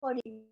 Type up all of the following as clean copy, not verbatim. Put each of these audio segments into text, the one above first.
Recording.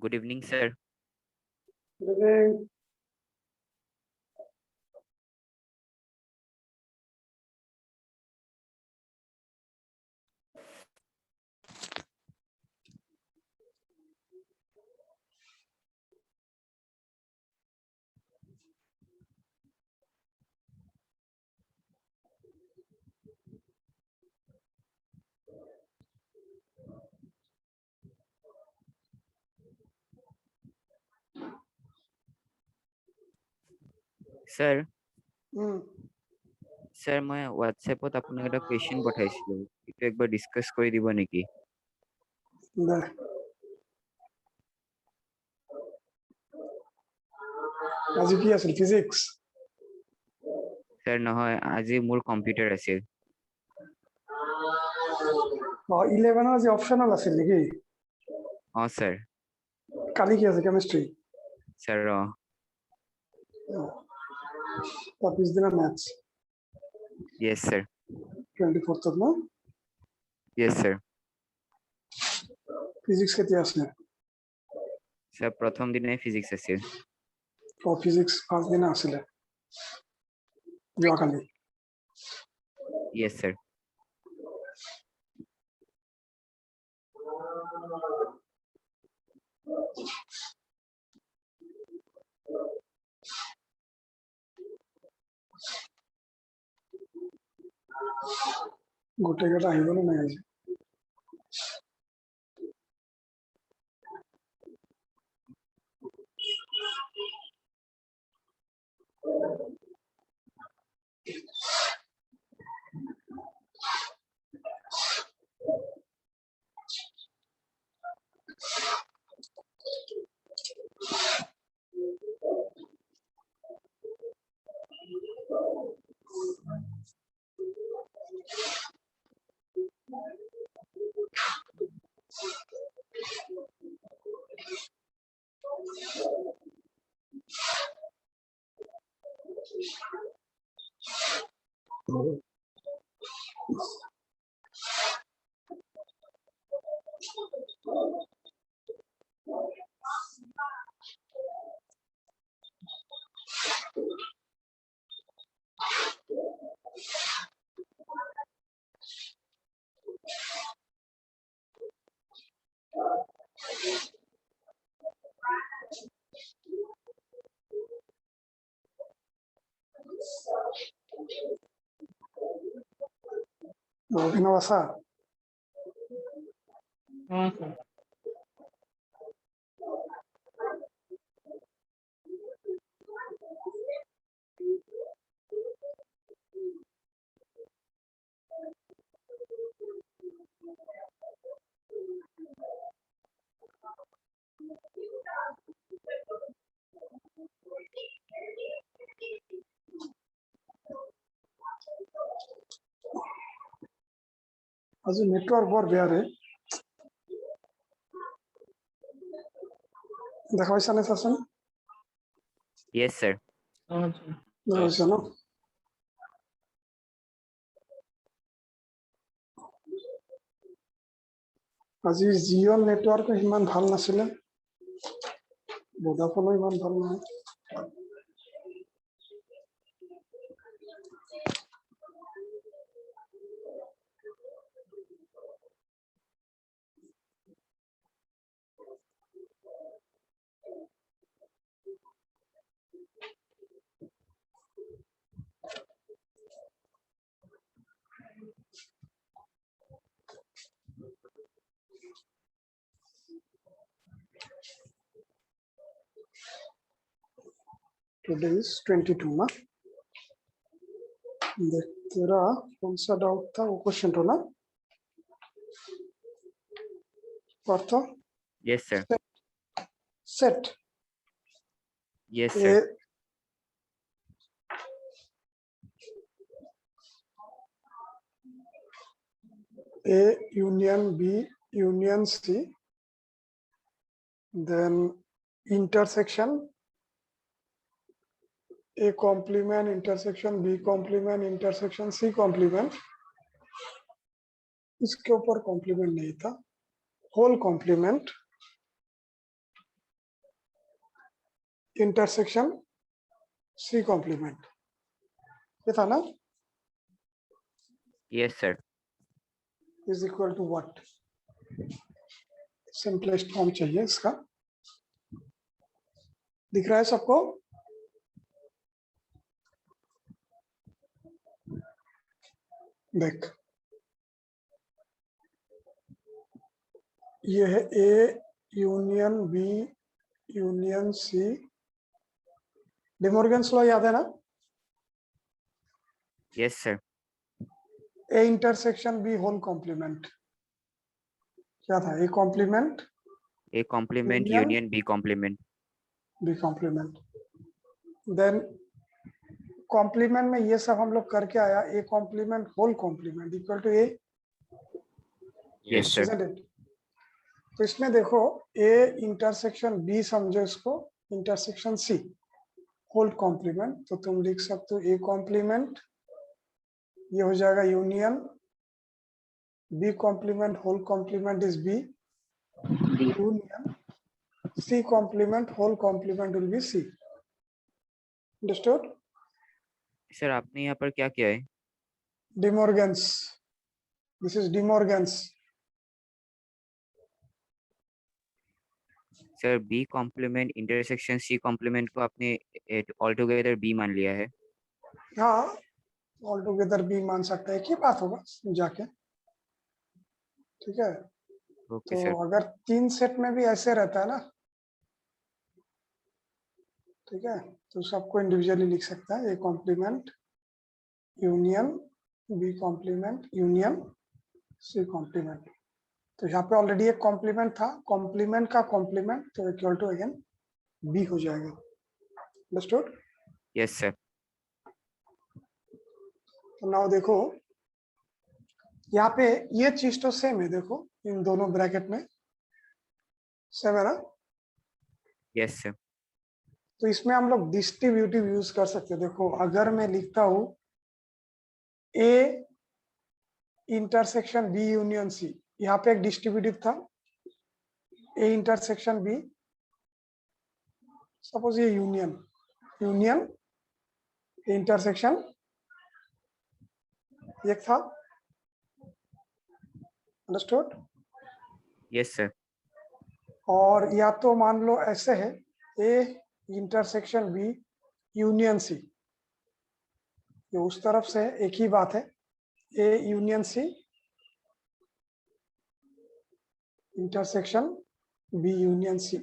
Good evening, sir. Good evening. Sir, Hmm. মই হোৱাটছএপত আপোনাক এটা কুৱেশ্যন পঠাইছিলো, এইটো একবাৰ ডিছকাছ কৰি দিব নেকি? দে। আজি কি আছিল ফিজিক্স? স্যাৰ নহয়, আজি মোৰ কম্পিউটাৰ আছিল। 11 আজি অপচনেল আছিল নেকি? স্যাৰ। কালি কি আছে কেমিষ্ট্ৰি? স্যাৰ তাৰ পিছদিনা মেথছ ইয়েছ স্যাৰ। 24th ন? Yes sir. ফিজিক্স কেতিয়া আছে? স্যার প্ৰথম দিনাই ফিজিক্স আছিল। ফিজিক্স ফাৰ্ষ্ট দিনা আছিলে যোৱাকালি। Yes sir. গোটেইকেইটা আহিবনে নাই আজি? অভিনৱ আছা? আজি নেটৱৰ্ক বৰ বেয়া ৰে। দেখা পাইছানে চাচোন? Yes sir. দেখা পাইছা ন? আজি জিঅ' নেটৱৰ্ক সিমান ভাল নাছিলে, ভোডাফোনো ইমান ভাল নহয়। Today is 22 ना? देख तेरा कौन सा डाउट था वो क्वेश्चन तो ना? Parth? Yes sir. Set yes A sir. union B union C, then intersection A complement intersection B complement intersection C complement, इसके ऊपर कॉम्प्लीमेंट नहीं था, whole complement intersection C complement, ये था ना, yes sir. Is equal to what? Simplest form चाहिए इसका, दिख रहा है सबको? देख, ये है A union B union C, De Morgan's law याद है ना? Yes sir. A intersection B whole complement, क्या था? A complement A complement Union? Union B complement. B complement, then complement में ये सब हम लोग करके आया, A complement whole complement equal to A, yes sir. isn't it? तो इसमें देखो ए इंटरसेक्शन बी समझो इसको इंटरसेक्शन सी होल कॉम्प्लीमेंट, तो तुम लिख सकते हो ए कॉम्प्लीमेंट, ये हो जाएगा union B complement whole complement is B, union C complement whole complement will be C. Understood? Sir आपने यहाँ पर क्या किया है? De Morgan's, this is De Morgan's. Sir B complement intersection C complement को आपने ऑल टुगेदर बी मान लिया है। हाँ, ऑल टुगेदर भी मान सकते हैं, एक ही बात होगा जाके, ठीक है? ओके तो सर। अगर 3 सेट में भी ऐसे रहता है ना, ठीक है, तो सबको इंडिविजुअली लिख सकता है, A complement union B complement union C complement. तो यहाँ पे ऑलरेडी एक कॉम्प्लीमेंट था, कॉम्प्लीमेंट का कॉम्प्लीमेंट, तो इक्वल टू अगेन बी हो जाएगा। अंडरस्टूड? Yes sir. तो नाउ देखो यहाँ पे ये चीज तो सेम है, देखो इन दोनों ब्रैकेट में सेम है ना? Yes sir. तो इसमें हम लोग डिस्ट्रीब्यूटिव यूज कर सकते हैं। देखो अगर मैं लिखता हूं A intersection B union C, यहाँ पे एक डिस्ट्रीब्यूटिव था ए इंटरसेक्शन बी, सपोज ये यूनियन यूनियन इंटरसेक्शन एक था। अंडरस्टूड? Yes sir. और या तो मान लो ऐसे है A intersection B union C, ये उस तरफ से है, एक ही बात है, A union C intersection B union C.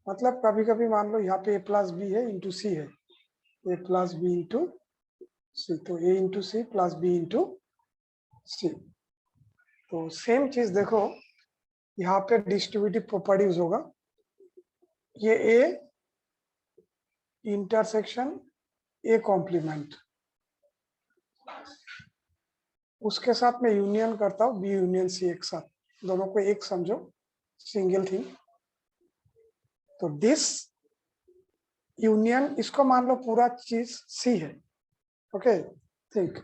मतलब कभी कभी मान लो यहाँ पे ए प्लस बी है इंटू सी है, ए प्लस बी इंटू सी, तो A into C plus B into C. तो सेम चीज देखो यहाँ पे डिस्ट्रीब्यूटिव प्रॉपर्टीज होगा, ये ए इंटरसेक्शन ए कॉम्प्लीमेंट, उसके साथ मैं यूनियन करता हूँ बी यूनियन सी, एक साथ दोनों को एक समझो, सिंगल थिंग। तो दिस यूनियन, इसको मान लो पूरा चीज सी है, okay, think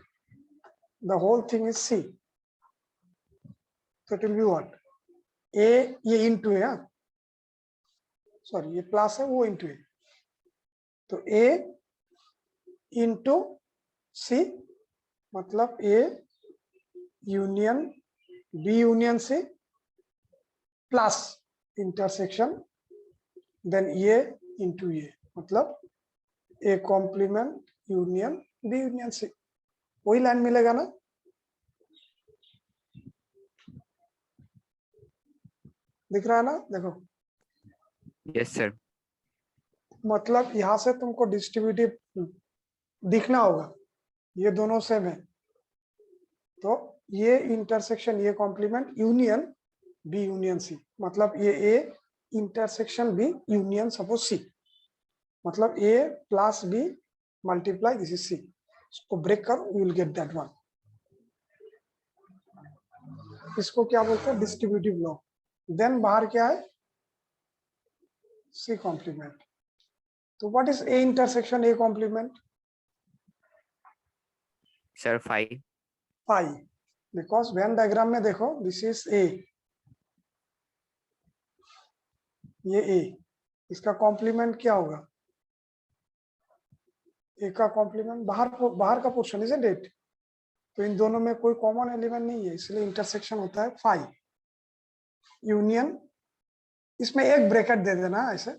the whole thing is C, तो it will be what? A, ये इंटू है, सॉरी ये प्लस है, वो इंटू है, तो ए इंटू सी मतलब A union B union C plus intersection then ये इंटू ये, मतलब A complement union B union C, वही लाइन मिलेगा ना? दिख रहा है ना? देखो यस सर। मतलब यहां से तुमको डिस्ट्रीब्यूटिव दिखना होगा, ये दोनों सेम है, तो ये इंटरसेक्शन ये complement union B union C, मतलब ये A intersection B union suppose C, मतलब A plus B multiply this is C, इसको ब्रेक कर you will get that one. इसको क्या बोलते हैं? Distributive law. देन बाहर क्या है? C complement. तो what is A intersection A complement? Sir five. Pi, because Venn diagram में देखो दिस इज ए, ये ए, इसका कॉम्प्लीमेंट क्या होगा? ए का कॉम्प्लीमेंट बाहर का पोर्शन, इजंट इट? तो इन दोनों में कोई कॉमन एलिमेंट नहीं है, इसलिए इंटरसेक्शन होता है फाई यूनियन। इसमें एक ब्रैकेट दे देना ऐसे,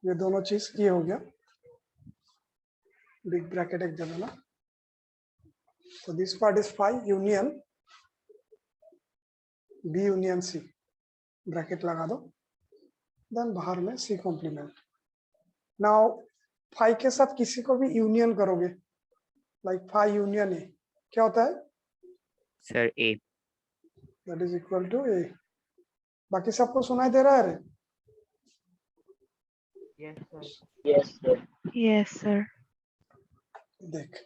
ये दोनों चीज ये हो गया, बिग ब्रैकेट एक दे देना। तो this part is phi union B union C, bracket लगा दो, देन बाहर में सी कॉम्प्लीमेंट। नाउ फाई के साथ किसी को भी यूनियन करोगे, लाइक फाई यूनियन ए, क्या होता है? Sir A. That is equal to A. बाकी सबको सुनाई दे रहा है रे? Yes, sir. देख,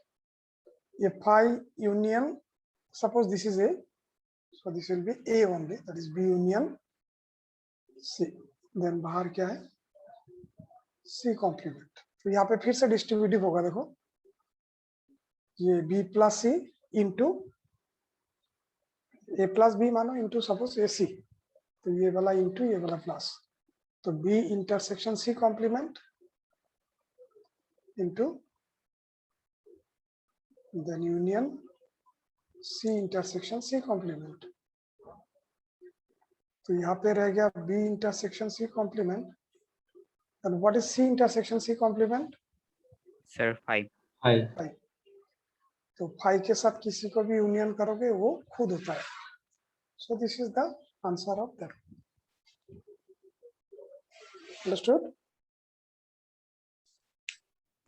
ये phi union, suppose this is A, so this will be A only, that is B union C, then बाहर क्या है? C complement. तो यहाँ पे फिर से डिस्ट्रीब्यूटिव होगा, देखो ये B plus C into A plus B मानो इंटू सपोज ए सी, तो ये वाला इंटू ये वाला प्लस, तो B intersection C complement into then union C intersection C complement. तो यहाँ पे रह गया B intersection C complement, and what is C intersection C complement? Sir five. Five. तो फाइव के साथ किसी को भी यूनियन करोगे वो खुद होता है। So this is the answer of that. Understood?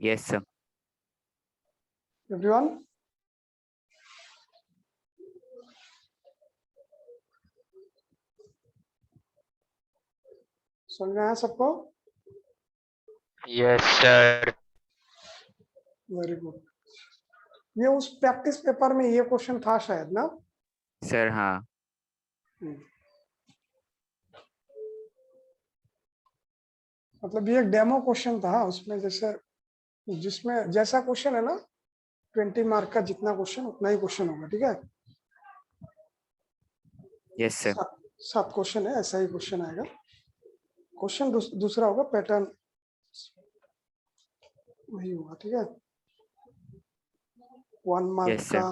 Yes sir. Everyone? समझ में आया सबको? Yes sir. Very good. ये उस प्रैक्टिस पेपर में ये क्वेश्चन था शायद ना? सर हाँ। मतलब ये एक डेमो क्वेश्चन था, उसमें जैसे जिसमें जैसा क्वेश्चन है ना 20 मार्क का, जितना क्वेश्चन उतना ही क्वेश्चन होगा, ठीक है? Yes sir. 7 क्वेश्चन है, ऐसा ही क्वेश्चन आएगा। क्वेश्चन दूसरा होगा, पैटर्न वही होगा, ठीक है? 1 मार्क Yes, sir. का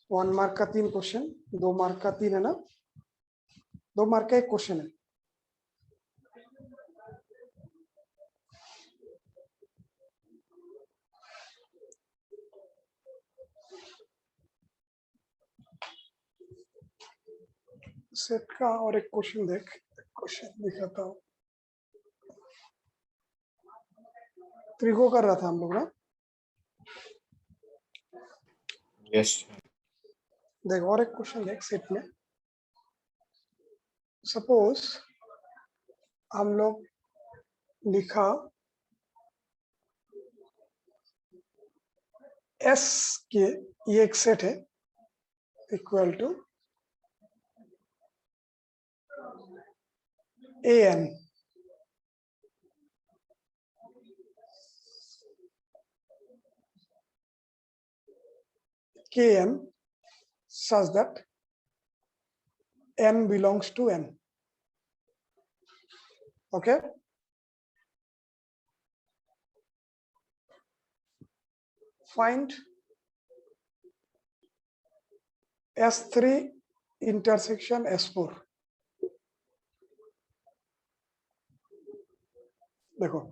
1 मार्क का 3 क्वेश्चन, 2 मार्क का 3 है ना, 2 मार्क का 1 क्वेश्चन है। सेट का और एक क्वेश्चन देख, क्वेश्चन दिखाता हूँ। त्रिको कर रहा था हम लोग ना? यस देख और एक क्वेश्चन देख सेट में। सपोज हम लोग लिखा एस के, ये एक सेट है इक्वल टू ए एन, के N such that n belongs to n. Okay? Find S3 intersection S4. देखो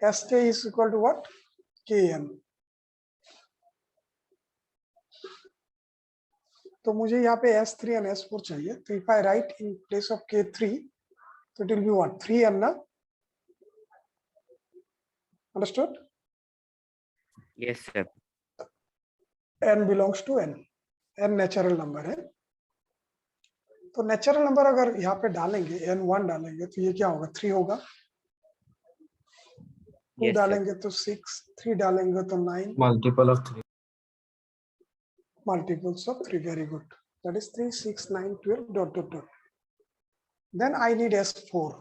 SK is equal to what? Kn. तो मुझे यहाँ पे S3 and S4 चाहिए, तो if I write in place of K3, so it will be what? 3n ना? Understood? Yes, sir. n belongs to n. n natural number है, तो natural number अगर यहाँ पे डालेंगे n1 डालेंगे तो ये क्या होगा? 3 होगा। 2 Yes, sir. डालेंगे तो 6, 3 डालेंगे तो 9, multiple of 3 multiples of 3. Very good. That is 3, 6, 9, 12 dot dot dot. Then I need S4.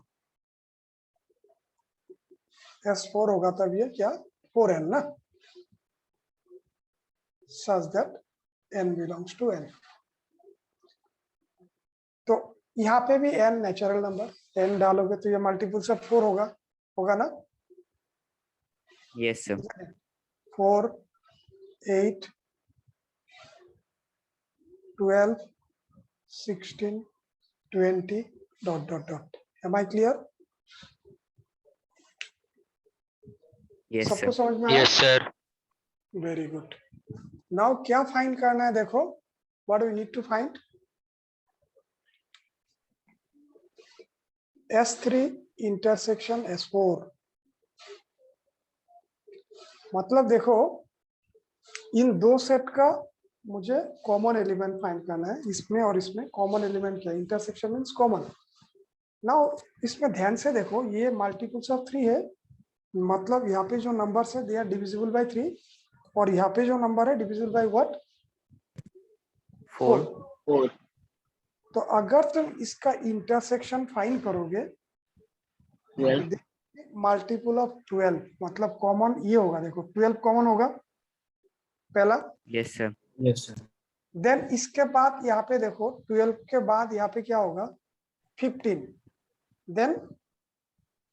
S4 होगा तब ये क्या? 4n ना? such that n belongs to n. तो यहाँ पे भी n नेचुरल नंबर, n डालोगे तो ये मल्टीपल्स ऑफ 4 होगा ना? Yes, sir. 4, 8, 12, 16, 20, ... Am I clear? Yes, सबको sir. समझ में आया? Yes, sir. Very good. Now क्या फाइंड करना है? देखो, what we need to find S3 intersection S4. मतलब देखो, इन दो सेट का मुझे कॉमन एलिमेंट फाइंड करना है. इसमें और इसमें कॉमन एलिमेंट क्या है? Intersection means common. नाउ इसमें ध्यान से देखो, ये मल्टीपल्स ऑफ 3 है, मतलब यहाँ पे जो नंबर्स है दे आर डिविजिबल बाय 3, और यहाँ पे जो नंबर है डिविजिबल बाय व्हाट? 4. 4. तो अगर तुम इसका इंटरसेक्शन फाइंड करोगे, 12. मल्टीपल ऑफ 12, मतलब कॉमन ये होगा. देखो 12 कॉमन होगा पहला. Yes, sir. Yes, sir. Then इसके बाद यहाँ पे देखो 12 के बाद यहाँ पे क्या होगा? 15, then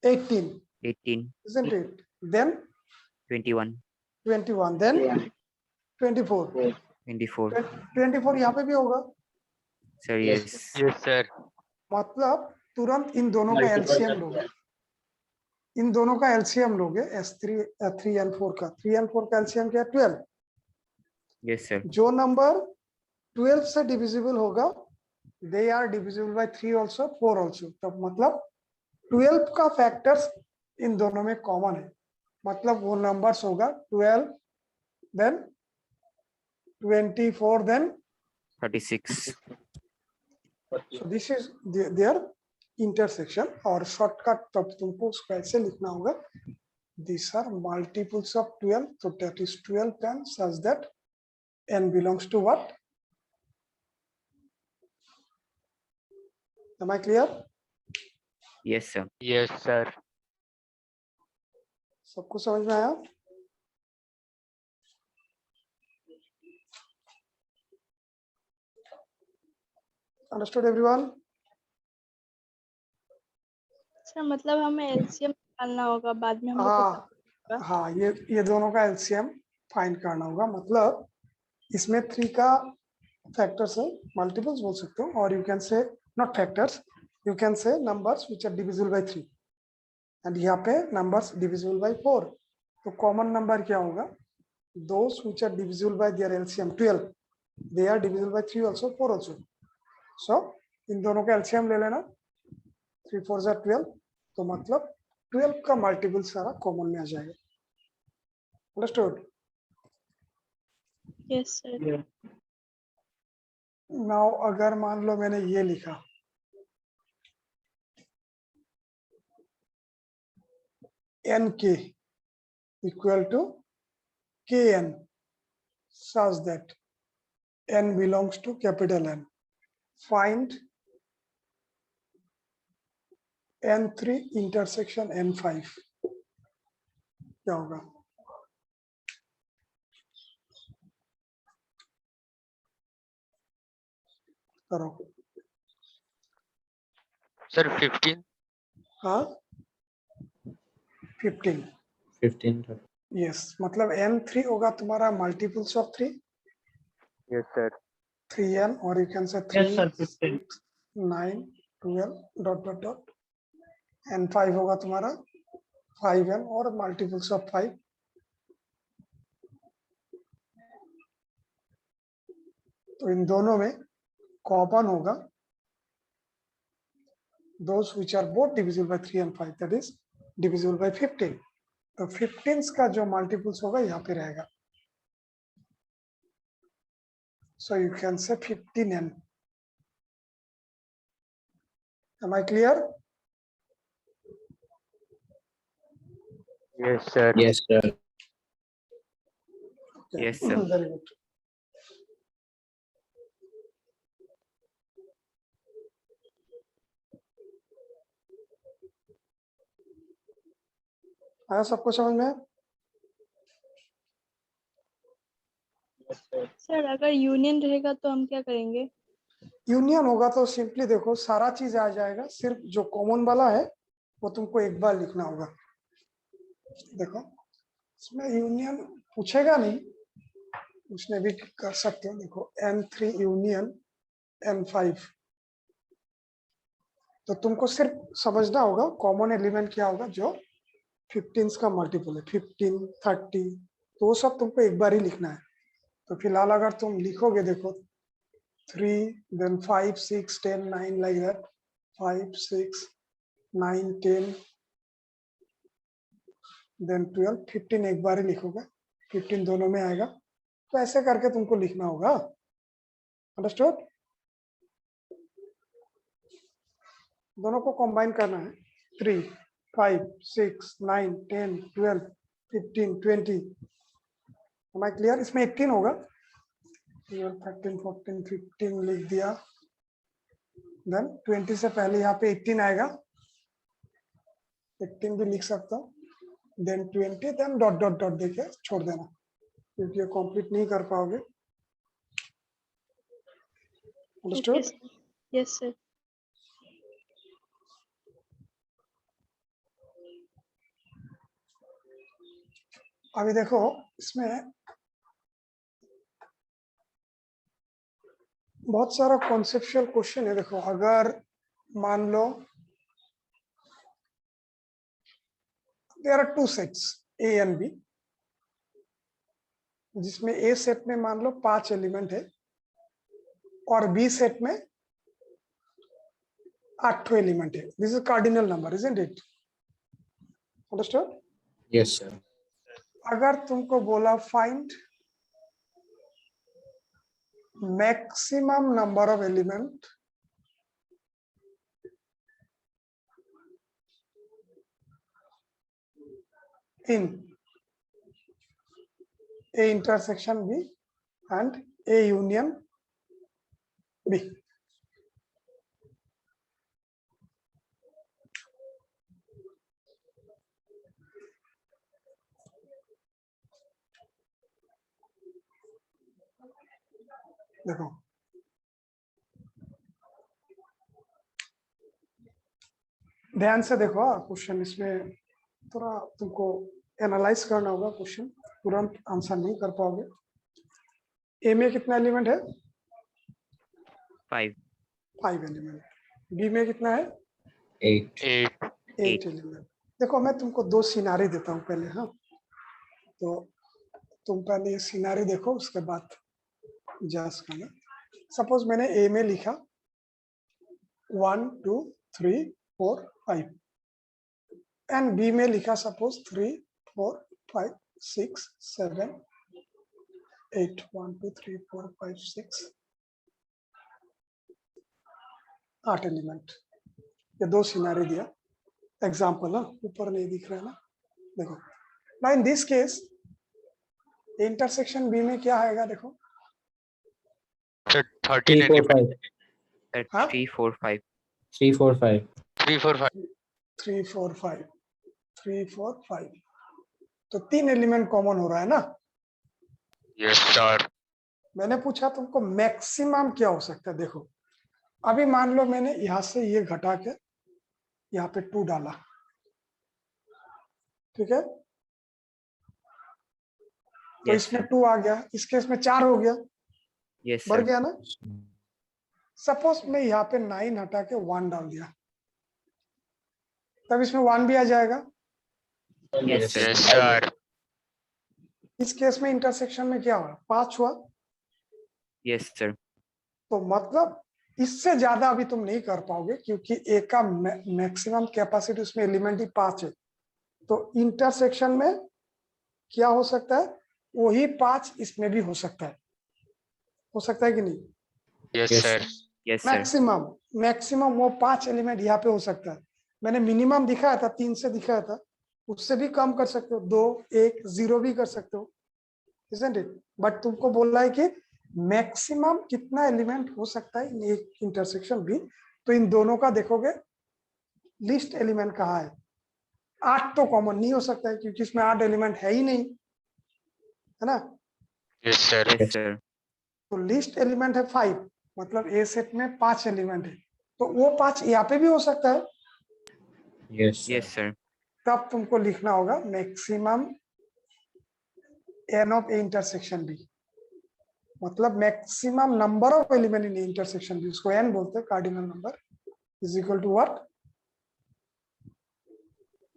18, 18, isn't it? Then 21, 21, then 24. 24. 24 यहाँ पे भी होगा. Sir, yes. Yes, sir. मतलब तुरंत इन दोनों का एलसीएम लोगे. इन दोनों का एलसीएम लोगे. S3 3 and 4 का. 3 and 4 का एलसीएम क्या है? 12. Yes, sir. जो नंबर 12 से डिविजिबल होगा, they are divisible by 3 also, 4 also. तो मतलब 12 का फैक्टर्स इन दोनों में कॉमन है. मतलब वो नंबर्स होगा 12, then 24, then 36. so this is their intersection. और शॉर्टकट तब तुमको उसको ऐसे लिखना होगा, these are multiples of 12, so that is 12 n such that n belongs to what? Am I clear? Yes, sir. Yes, sir. सबको समझ में आया? Understood everyone? सर मतलब हमें एलसीएम निकालना होगा बाद में हम लोग को हाँ पता होगा। हाँ, ये दोनों का एलसीएम फाइंड करना होगा. मतलब इसमें 3 का फैक्टर्स है, मल्टीपल्स बोल सकते हो, और you can say not factors, you can say numbers which are divisible by 3, and यहाँ पे नंबर्स डिविजिबल बाय 4. तो कॉमन नंबर क्या होगा? Those which are divisible by their LCM 12, they are divisible by 3 also, 4 also. So इन दोनों का LCM ले लेना. 3 4 जा 12, तो मतलब 12 का मल्टीपल सारा कॉमन में आ जाएगा. अंडरस्टूड? Yes sir. नाउ अगर मान लो मैंने ये लिखा, nk equal to kn such that n belongs to capital N. Find n3 intersection n5. क्या होगा? करो. Sir, 15. हाँ 15. 15. यस, मतलब n3 होगा तुम्हारा multiples of 3, Yes, sir. 3n, और यू कैन से 3 6 9 12 ... n5 होगा तुम्हारा 5n और मल्टीपल्स ऑफ 5. तो इन दोनों में कॉमन होगा those which are both divisible by 3 and 5, that is divisible by 15. तो 15 का जो मल्टीपल्स होगा यहाँ पे रहेगा. So you can say 15n. Am I clear? Yes, sir. Yes, sir. Okay. Yes, sir. Very good. आया सबको समझ में? सर अगर यूनियन रहेगा तो हम क्या करेंगे? यूनियन होगा तो सिंपली देखो सारा चीज आ जाएगा, सिर्फ जो कॉमन वाला है वो तुमको एक बार लिखना होगा। देखो इसमें यूनियन पूछेगा नहीं, उसने भी कर सकते हो। देखो N3 यूनियन N5, तो तुमको सिर्फ समझना होगा कॉमन एलिमेंट क्या होगा जो 15 का मल्टीपल है, 15, 30, तो वो सब तुमको एक बार ही लिखना है। तो फिलहाल अगर तुम लिखोगे देखो 3, then 5, 6, 10, 9 like that, 5, 6, 9, 10, then 12, 15 एक बार ही लिखोगे, 15 दोनों में आएगा। तो ऐसे करके तुमको लिखना होगा। अंडरस्टूड? दोनों को कंबाइन करना है। 3, 5, 6, 9, 10, 12, 15, 20। Am I clear? इसमें 18 होगा। 12, 13, 14, 15 लिख दिया। देन 20 से पहले यहाँ पे 18 आएगा, 18 भी लिख सकता हूँ। Then 20, then dot dot dot देके छोड़ देना, क्योंकि ये कंप्लीट नहीं कर पाओगे। अंडरस्टूड? Yes sir. अभी देखो इसमें बहुत सारा कॉन्सेप्चुअल क्वेश्चन है। देखो अगर मान लो there are 2 sets A and B, जिसमें A सेट में मान लो 5 एलिमेंट है और B सेट में 8 एलिमेंट है। This is cardinal number, isn't it? Understood? Yes, sir. अगर तुमको बोला find maximum number of element in A intersection B and A union B. देखो ध्यान से देखो क्वेश्चन, इसमें थोड़ा तुमको एनालाइज करना होगा क्वेश्चन, तुरंत आंसर नहीं कर पाओगे। ए में कितना एलिमेंट है? 5 एलिमेंट। बी में कितना है? 8. 8 एलिमेंट। देखो मैं तुमको 2 सिनारी देता हूँ पहले। हाँ, तो तुम पहले ये सिनारी देखो, उसके बाद जज करना। सपोज मैंने ए में लिखा 1, 2, 3, 4, 5 एंड बी में लिखा सपोज 3, 4, 5, 6, 7, 8, 1, 2, 3, 4, 5, 6, 8 एलिमेंट। ये 2 सिनारी दिया एग्जाम्पल। ना ऊपर नहीं दिख रहा है ना? देखो now in this case intersection B में क्या आएगा? देखो 13 3, 4, 5. हाँ? 3 4 5 3, 4, 5. 3, 4, 5. 3, 4, 5, 3, 4, 5, तो 3 एलिमेंट कॉमन हो रहा है ना? Yes, sir. मैंने पूछा तुमको मैक्सिमम क्या हो सकता है। देखो अभी मान लो मैंने यहां से ये घटा के यहाँ पे 2 डाला, ठीक है? तो Yes, इसमें sir. 2 आ गया, इस केस में 4 हो गया, Yes, बढ़ sir. गया ना? सपोज मैं यहाँ पे 9 हटा के 1 डाल दिया, तब इसमें 1 भी आ जाएगा। Yes, sir. Yes, sir. इस केस में इंटरसेक्शन में क्या हुआ? 5 हुआ। Yes, sir. तो मतलब इससे ज्यादा अभी तुम नहीं कर पाओगे, क्योंकि ए का मैक्सिमम कैपेसिटी उसमें एलिमेंट ही 5 है। तो इंटरसेक्शन में क्या हो सकता है? वही 5 इसमें भी हो सकता है कि नहीं? Yes, Yes, sir. Yes, sir. Maximum वो 5 एलिमेंट यहाँ पे हो सकता है। मैंने मिनिमम दिखाया था, 3 से दिखाया था, उससे भी कम कर सकते हो, 2, 1, 0 भी कर सकते हो, isn't it? बट तुमको बोल रहा है कि मैक्सिमम कितना एलिमेंट हो सकता है इन एक इंटरसेक्शन भी। तो इन दोनों का देखोगे लिस्ट एलिमेंट कहाँ है? 8 तो कॉमन नहीं हो सकता है, क्योंकि इसमें 8 एलिमेंट है ही नहीं, है ना? Yes, sir. Yes, sir. तो लिस्ट एलिमेंट है 5, मतलब ए सेट में 5 एलिमेंट है, तो वो 5 यहाँ पे भी हो सकता है। Yes, sir. Yes, sir. तब तुमको लिखना होगा maximum N of A intersection B, मतलब maximum number of element in intersection B, उसको एन बोलते हैं, cardinal number, is equal to what?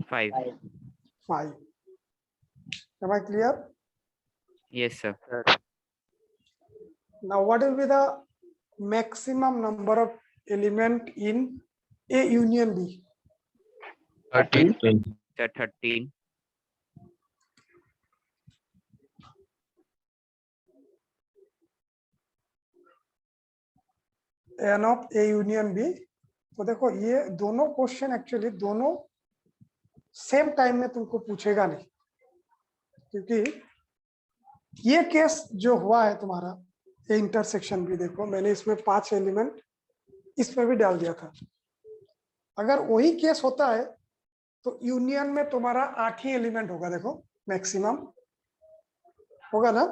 5. 5. Am I clear? Yes, sir. Now what will be the maximum number of element in A union B? 13. Sir, 13. N of A union B. तो देखो ये दोनों question actually दोनों same time में तुमको पूछेगा नहीं, क्योंकि ये केस जो हुआ है तुम्हारा ए इंटरसेक्शन भी, देखो मैंने इसमें 5 एलिमेंट इसमें भी डाल दिया था। अगर वही केस होता है तो यूनियन में तुम्हारा 8 ही एलिमेंट होगा, देखो मैक्सिमम होगा ना,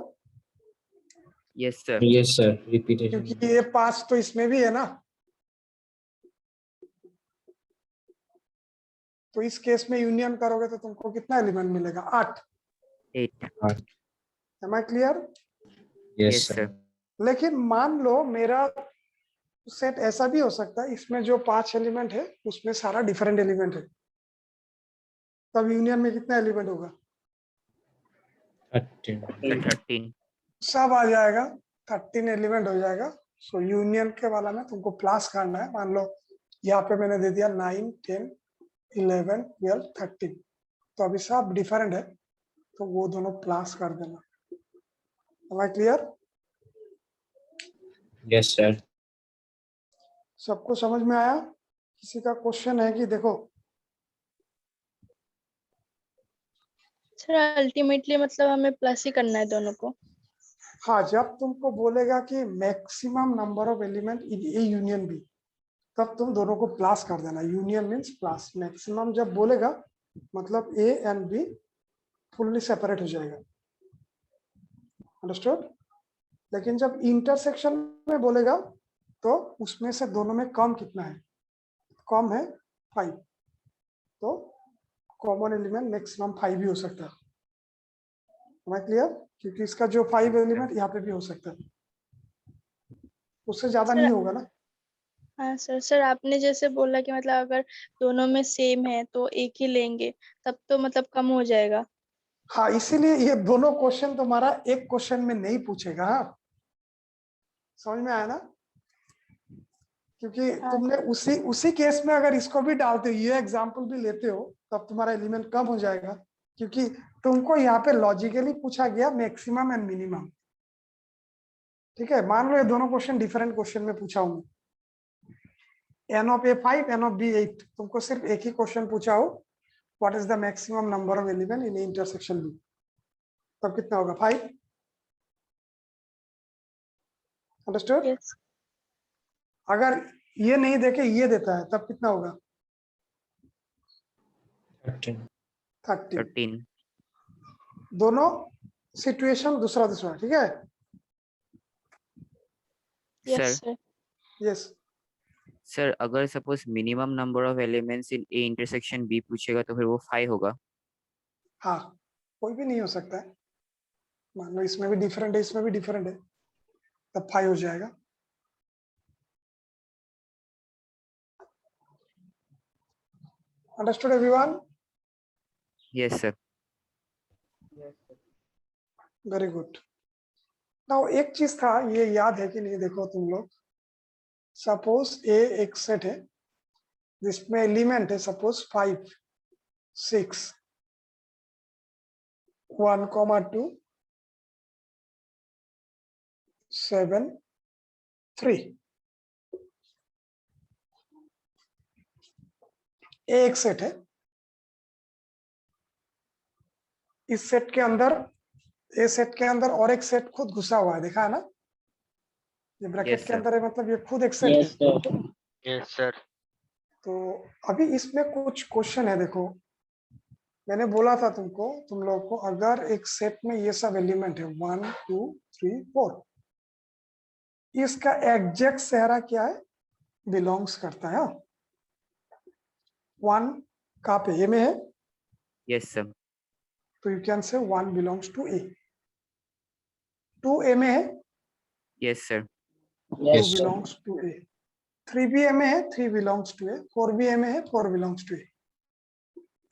Yes, sir. Yes, sir. Repeat it. क्योंकि ये 5 तो इसमें भी है ना। तो इस केस में यूनियन करोगे तो तुमको कितना एलिमेंट मिलेगा? 8। 8. Am I clear? Yes, Yes, sir. sir. लेकिन मान लो मेरा सेट ऐसा भी हो सकता है, इसमें जो 5 एलिमेंट है उसमें सारा डिफरेंट एलिमेंट है, तब यूनियन में कितना एलिमेंट होगा? 13. Sir, 13. सब आ जाएगा, 13 एलिमेंट हो जाएगा। सो यूनियन के वाला में तुमको प्लस करना है। मान लो यहाँ पे मैंने दे दिया 9, 10, 11, 12, 13, तो अभी सब डिफरेंट है, तो वो दोनों प्लस कर देना। Am I clear? Yes, sir. सबको समझ में आया? किसी का क्वेश्चन है कि देखो सर अल्टीमेटली मतलब हमें प्लस ही करना है दोनों को। हाँ, जब तुमको बोलेगा कि maximum number of element in A union B, तब तुम दोनों को प्लस कर देना। यूनियन मींस प्लस, मैक्सिमम जब बोलेगा मतलब ए एंड बी फुल्ली सेपरेट हो जाएगा, अंडरस्टूड? लेकिन जब इंटरसेक्शन में बोलेगा तो उसमें से दोनों में कम कितना है? कम है 5, तो कॉमन एलिमेंट मैक्सिमम 5 भी हो सकता है। Am I clear? क्योंकि इसका जो 5 एलिमेंट यहाँ पे भी हो सकता है, उससे ज्यादा सर नहीं होगा ना। हाँ सर आपने जैसे बोला कि मतलब अगर दोनों में सेम है तो एक ही लेंगे, तब तो मतलब कम हो जाएगा। हाँ, इसीलिए ये दोनों क्वेश्चन तुम्हारा एक क्वेश्चन में नहीं पूछेगा। हाँ, समझ में आया ना? क्योंकि हाँ तुमने उसी केस में अगर इसको भी डालते हो, ये एग्जांपल भी लेते हो, तब तुम्हारा एलिमेंट कम हो जाएगा, क्योंकि तुमको यहाँ पे लॉजिकली पूछा गया मैक्सिमम एंड मिनिमम। ठीक है, मान लो ये दोनों क्वेश्चन डिफरेंट क्वेश्चन में पूछा हूँ, n of A 5, n of B 8, तुमको सिर्फ एक ही क्वेश्चन पूछा हो, what is the maximum number of element in intersection B, तब कितना होगा? 5। अंडरस्टूड? यस अगर ये नहीं देके ये देता है तब कितना होगा? 13. 13। 13. दोनों सिचुएशन दूसरा, ठीक है? Sir, yes sir yes. sir, अगर suppose minimum number of elements in A intersection B पूछेगा तो फिर वो 5 होगा। हाँ, कोई भी नहीं हो सकता है। मान लो इसमें भी डिफरेंट है, इसमें भी डिफरेंट है, तब 5 हो जाएगा। Understood everyone? Yes, sir. Very good. Now एक चीज था, ये याद है कि नहीं, देखो तुम लोग, सपोज ए एक सेट है जिसमें एलिमेंट है सपोज 5, 6, 1, 2, 7, 3। एक सेट है, इस सेट के अंदर, ए सेट के अंदर और एक सेट खुद घुसा हुआ है, देखा है ना? ये ब्रैकेट Yes, के sir. अंदर है, मतलब ये खुद एक सेट है। Yes, sir. तो अभी इसमें कुछ क्वेश्चन है, देखो मैंने बोला था तुमको, तुम लोगों को, अगर एक सेट में ये सब एलिमेंट है 1 2 3 4, इसका एग्जैक्ट चेहरा क्या है, बिलोंग्स करता है। 1 कहाँ पे, ए में है, Yes, sir. तो यू कैन से 1 बिलोंग्स टू ए। 2 ए में है, Yes, sir. 2 Yes, sir. Belongs to A. 3 भी ए में है, 3 बिलोंग्स टू ए। 4 भी ए में है, 4 बिलोंग्स टू ए।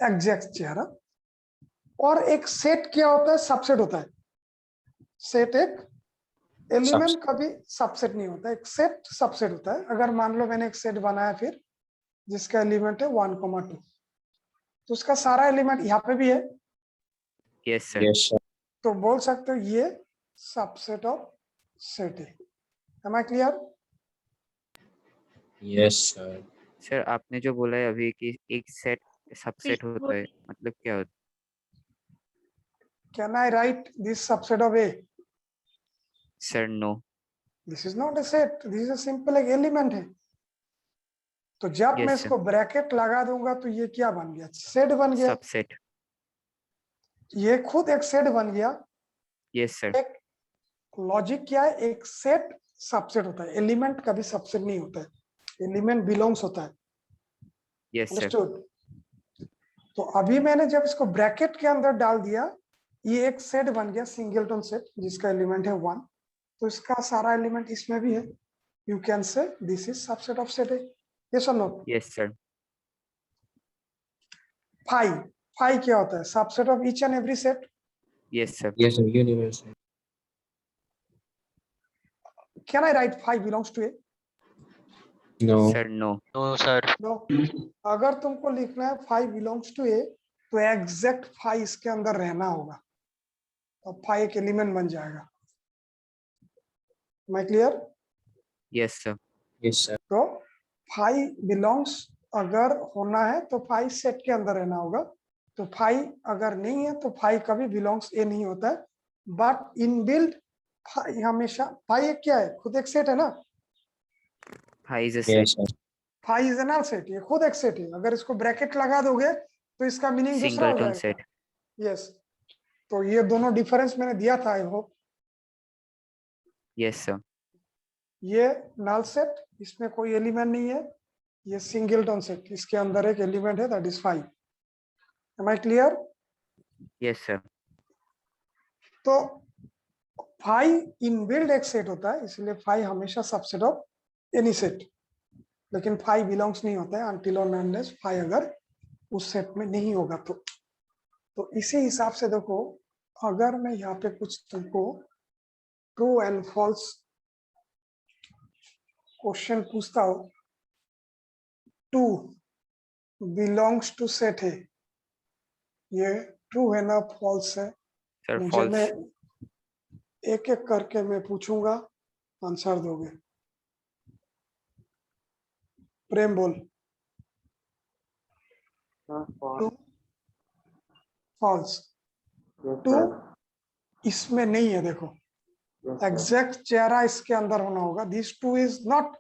एग्जैक्ट चेहरा। और एक सेट क्या होता है, सबसेट होता है। सेट एक एलिमेंट कभी सबसेट नहीं होता, एक सेट सबसेट होता है। अगर मान लो मैंने एक सेट बनाया फिर जिसका एलिमेंट है 1,2, तो उसका सारा एलिमेंट यहाँ पे भी है, Yes, sir. Yes, sir. तो बोल सकते हो ये सबसेट ऑफ सेट है। Am I clear? Yes, sir. Sir आपने जो बोला है अभी कि एक सेट सबसेट होता है, मतलब क्या होता Can I write this subset of A? है? Sir no. This is not a set, this is a simple एक एलिमेंट है। तो जब Yes, मैं sir. इसको ब्रैकेट लगा दूंगा तो ये क्या बन गया, सेट बन गया। सबसेट। ये खुद एक सेट बन गया। Yes sir. एक लॉजिक क्या है, एक सेट सबसेट होता है, एलिमेंट कभी सबसेट नहीं होता है, एलिमेंट बिलोंग्स होता है। Yes sir. अंडरस्टूड? तो अभी मैंने जब इसको ब्रैकेट के अंदर डाल दिया, ये एक सेट बन गया, सिंगलटन सेट, जिसका एलिमेंट है 1। तो इसका सारा एलिमेंट इसमें भी है। You can say this is subset of set है। यस और no? Yes sir. Phi, phi क्या होता है, subset of each and every set. Yes sir. Yes, sir. Universal. Can I write phi belongs to A? No. Sir no. No, sir. No. अगर तुमको लिखना है phi belongs to ए, तो exact phi इसके अंदर रहना होगा, तो फाई एक एलिमेंट बन जाएगा। मैं clear? Yes sir. Yes, sir. तो फाई बिलोंग्स अगर होना है तो फाई सेट के अंदर रहना होगा। तो फाई अगर नहीं है तो फाई कभी बिलोंग्स ए नहीं होता है। बट इन बिल्ड फाई हमेशा, फाई एक क्या है, खुद एक सेट है ना। Phi is a Yes, set. sir. Phi is an set, ये खुद एक सेट है। अगर इसको ब्रैकेट लगा दोगे तो इसका मीनिंग दूसरा हो सिंगलटन जाएगा। सेट। यस, तो ये दोनों डिफरेंस मैंने दिया था, आई होप। Yes sir. ये नल सेट, इसमें कोई एलिमेंट नहीं है। ये सिंगलटन सेट, इसके अंदर एक एलिमेंट है, that is phi. Am I clear? Yes sir. तो फाई इनबिल्ड एक सेट होता है, इसलिए फाई हमेशा सबसेट ऑफ एनी सेट। लेकिन फाई बिलोंग्स नहीं होता है अनटिल और अनलेस फाई अगर उस सेट में नहीं होगा तो इसी हिसाब से देखो, अगर मैं यहाँ पे कुछ तुमको ट्रू एंड फॉल्स क्वेश्चन पूछता हूँ, टू बिलोंग्स टू सेट है, ये ट्रू है ना फॉल्स है? सर मुझे, मैं फॉल्स। एक एक करके मैं पूछूंगा, आंसर दोगे। प्रेम बोल। To false. टू इसमें नहीं है, देखो एग्जैक्ट चेहरा इसके अंदर होना होगा। This two is not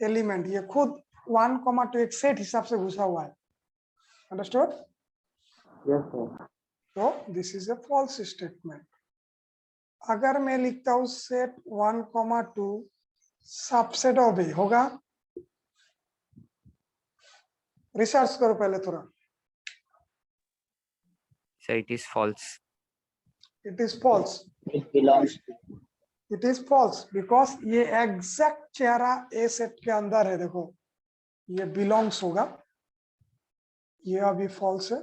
element, ये खुद 1,2 एक सेट हिसाब से घुसा हुआ है। अंडरस्टूड? तो this is a false statement. अगर मैं लिखता हूं सेट 1,2 सबसेट ऑफ ए होगा, रिसर्च करो पहले थोड़ा। Sir it is false. It is false. It belongs to. It is false because ये एग्जैक्ट चेहरा ए सेट के अंदर है। देखो ये बिलोंग्स होगा, ये अभी फॉल्स है।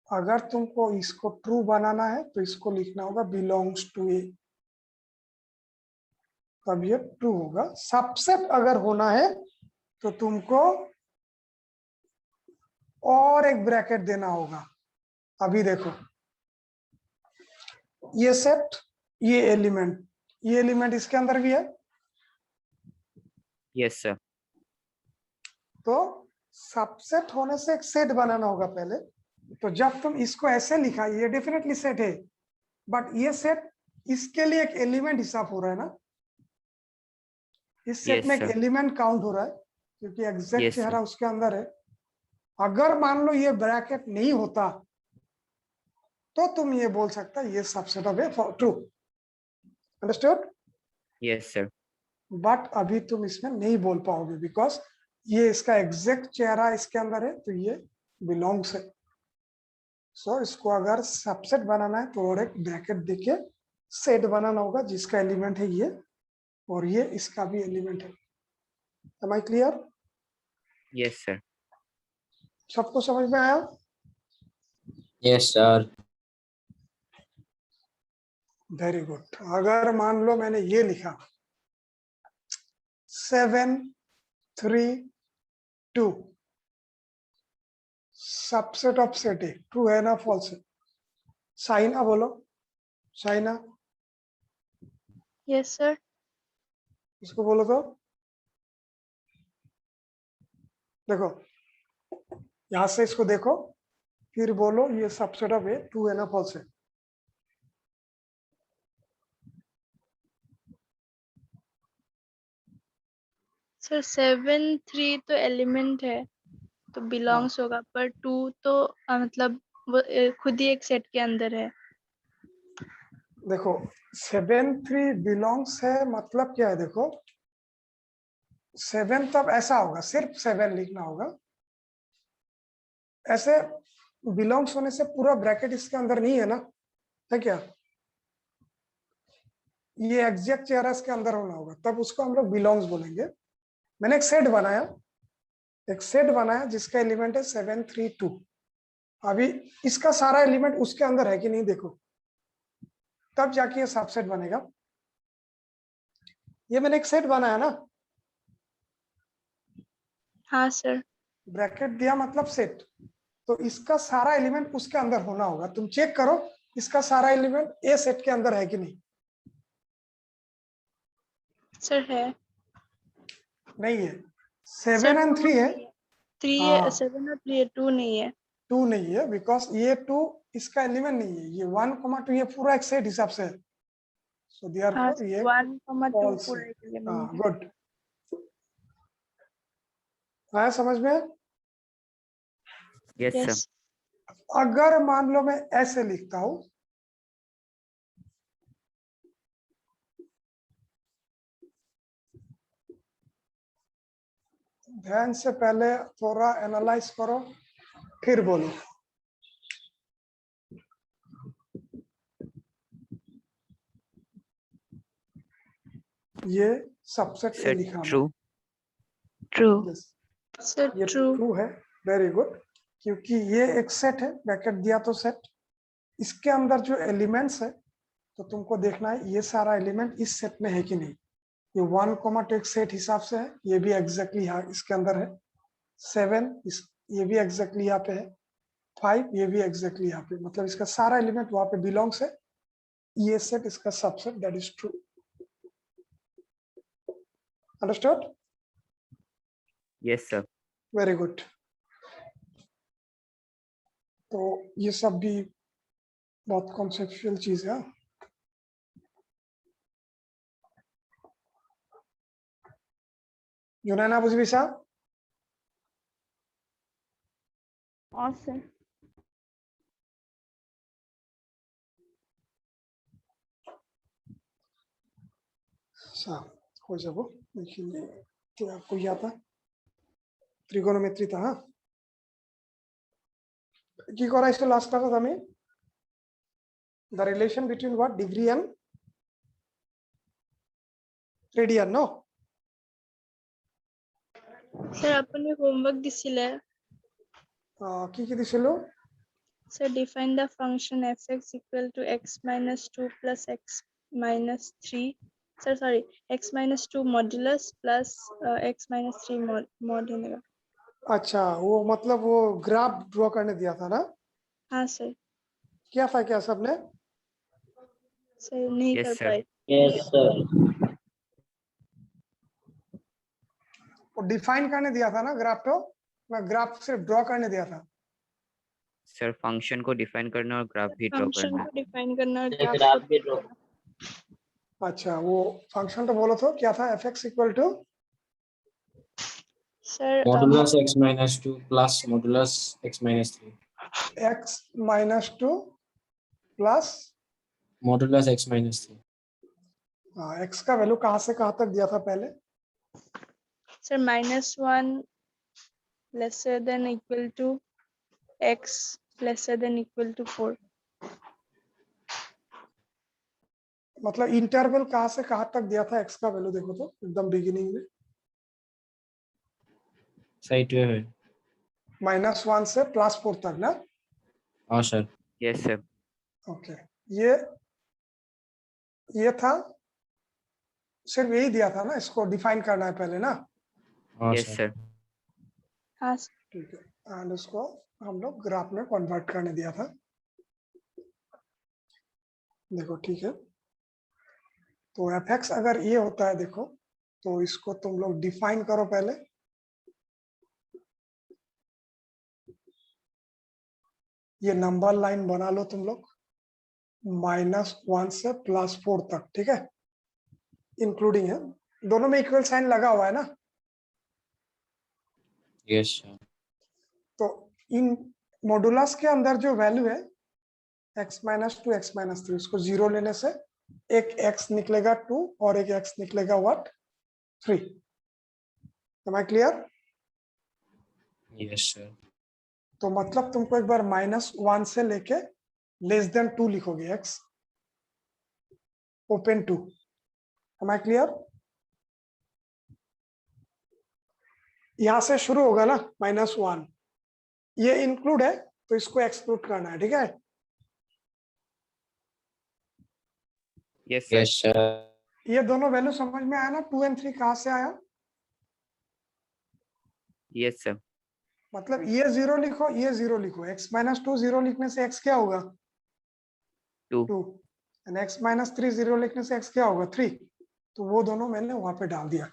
अगर तुमको इसको ट्रू बनाना है तो इसको लिखना होगा बिलोंग्स टू ए, तब ये ट्रू होगा। सबसेट अगर होना है तो तुमको और एक ब्रैकेट देना होगा। अभी देखो ये सेट, ये एलिमेंट इसके अंदर भी है। Yes sir. तो सबसेट होने से एक सेट बनाना होगा पहले। तो जब तुम इसको ऐसे लिखा, ये डेफिनेटली सेट है, बट ये सेट इसके लिए एक एलिमेंट हिसाब हो रहा है ना, इस सेट Yes, में एक sir. एलिमेंट काउंट हो रहा है क्योंकि एग्जैक्ट Yes, sir. चेहरा उसके अंदर है। अगर मान लो ये ब्रैकेट नहीं होता तो तुम ये बोल सकता है ये subset of A true. Understood? Yes, sir. But अभी तुम इसमें नहीं बोल पाओगे बिकॉज ये इसका एग्जैक्ट चेहरा इसके अंदर है, तो ये बिलोंग्स है। सो इसको अगर सबसेट बनाना है तो और एक ब्रैकेट देके सेट बनाना होगा जिसका एलिमेंट है ये, और ये इसका भी एलिमेंट है। Am I clear? Yes, sir. सबको समझ में आया? Yes, sir. Very good. अगर मान लो मैंने ये लिखा 7 3 2 सबसेट ऑफ सेट है, ट्रू है ना फॉल्स है? साइना बोलो, साइना यस सर। इसको बोलो तो। देखो यहां से इसको देखो, फिर बोलो ये सबसेट ऑफ ए ट्रू है ना फॉल्स है? सर 7 3 तो एलिमेंट है तो बिलोंग्स होगा, पर 2 तो मतलब वो खुद ही एक सेट के अंदर है। देखो 7 3 बिलोंग्स है मतलब क्या है? देखो 7 तब ऐसा होगा, सिर्फ 7 लिखना होगा। ऐसे बिलोंग्स होने से पूरा ब्रैकेट इसके अंदर नहीं है ना, है क्या? ये एग्जैक्ट चेहरा इसके अंदर होना होगा, तब उसको हम लोग बिलोंग्स बोलेंगे। मैंने एक सेट बनाया जिसका एलिमेंट है 7 3 2। अभी इसका सारा एलिमेंट उसके अंदर है कि नहीं देखो, तब जाके ये सबसेट बनेगा। ये मैंने एक सेट बनाया ना, हाँ सर। ब्रैकेट दिया मतलब सेट, तो इसका सारा एलिमेंट उसके अंदर होना होगा। तुम चेक करो इसका सारा एलिमेंट ए सेट के अंदर है कि नहीं। सर है। नहीं है। 7 और 3 है। 3 हाँ। है, 7 और 3 है, 2 नहीं है। 2 नहीं है बिकॉज ये 2 इसका एलिमेंट नहीं है। ये 1, 2 ये पूरा एक सेट हिसाब से है। सो देयरफॉर ये 1,2 false पूरा है। एक एलिमेंट हाँ है। गुड। आया समझ में? Yes, sir. यस अगर मान लो मैं ऐसे लिखता हूं, ध्यान से पहले थोड़ा एनालाइज करो फिर बोलो। ये सबसेट ए Sir, लिखा मैं। true. ट्रू। Yes, सर ये ट्रू। ट्रू है। वेरी गुड, क्योंकि ये एक सेट है, ब्रैकेट दिया तो सेट। इसके अंदर जो एलिमेंट्स है तो तुमको देखना है ये सारा एलिमेंट इस सेट में है कि नहीं। ये 1, 2 एक सेट हिसाब से है, ये भी एग्जैक्टली यहाँ इसके अंदर है। 7 ये भी एग्जैक्टली यहाँ पे है। 5 ये भी एग्जैक्टली यहाँ पे, मतलब इसका सारा एलिमेंट वहां पे बिलोंग्स है। ये सेट इसका subset, that is true. Understood? Yes, sir. Very good. तो ये सब भी बहुत कॉन्सेप्चुअल चीज है। जुनैना बुझ भी साहब, और सर हो जाबो देखिए क्या आपको याद था त्रिकोणमिति था। কি করা ছিল লাস্ট ক্লাসে আমি? the relation between what degree and radian, no? Sir আপুনি হোমওয়ার্ক দিছিলে। কি কি দিছিল? Sir, define the function fx equal to x minus 2 plus x minus 3. Sir, sorry, x minus 2 modulus plus x minus 3 mod होगा। अच्छा वो मतलब वो ग्राफ ड्रॉ करने दिया था ना? हाँ सर। क्या था क्या सबने? सर नहीं Yes, कर sir. पाए। Yes, sir. वो डिफाइन करने दिया था ना ग्राफ को, मैं ग्राफ से ड्रॉ करने दिया था। Sir, function को define करना और graph भी draw फंक्शन करना को डिफाइन करना और फिर ग्राफ आप भी ड्रॉ। अच्छा वो फंक्शन तो बोलो तो क्या था? fx equal to sir Modulus x minus 2 plus modulus x minus 3. x minus 2 plus modulus x minus 3. हाँ x का वैल्यू कहाँ से कहाँ तक दिया था पहले? Sir -1 lesser than equal to x lesser than equal to 4. मतलब इंटरवल कहाँ से कहाँ तक दिया था x का वैल्यू? देखो तो एकदम बिगिनिंग में सही तो है. -1 से +4 तक ना? हाँ सर. Yes, sir. ओके, ये था, सिर्फ यही दिया था ना, इसको डिफाइन करना है पहले ना? हाँ Yes, सर. sir. हाँ sir. ठीक है, एंड उसको हम लोग ग्राफ में कन्वर्ट करने दिया था. देखो ठीक है, तो fx अगर ये होता है देखो, तो इसको तुम लोग डिफाइन करो पहले. ये नंबर लाइन बना लो तुम लोग, -1 से +4 तक, ठीक है, इंक्लूडिंग है, दोनों में इक्वल साइन लगा हुआ है ना? Yes sir. तो इन मॉडुलस के अंदर जो वैल्यू है x -2 x -3, उसको 0 लेने से एक x निकलेगा 2 और एक x निकलेगा what 3. Am I clear? Yes sir. तो मतलब तुमको एक बार -1 से लेके <2 लिखोगे x open 2. Am I clear? यहां से शुरू होगा ना -1, ये इंक्लूड है तो इसको एक्सक्लूड करना है, ठीक है? Yes, sir. Yes sir. ये दोनों वैल्यू समझ में आया ना? 2 और 3 कहां से आया? Yes, sir. मतलब ये 0 लिखो, ये 0 लिखो, x -2 0 लिखने से x क्या होगा? 2. 2, एंड x -3 0 लिखने से x क्या होगा? 3. तो वो दोनों मैंने वहां पे डाल दिया.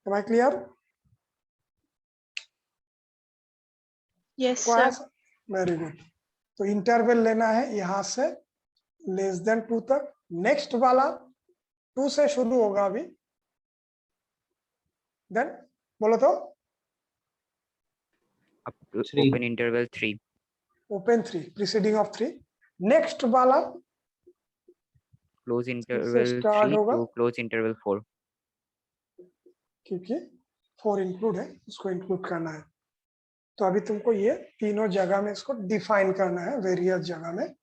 Am I clear? Yes sir. Very good. तो इंटरवल लेना है यहां से <2 तक. नेक्स्ट वाला 2 से शुरू होगा अभी, देन बोलो तो Up to 3. open interval 3. Open 3 preceding of 3. Next वाला Close interval start 3 होगा, to close interval 4. क्योंकि 4 इंक्लूड है, उसको इंक्लूड करना है. तो अभी तुमको ये तीनों जगह में इसको डिफाइन करना है, वेरियस जगह में.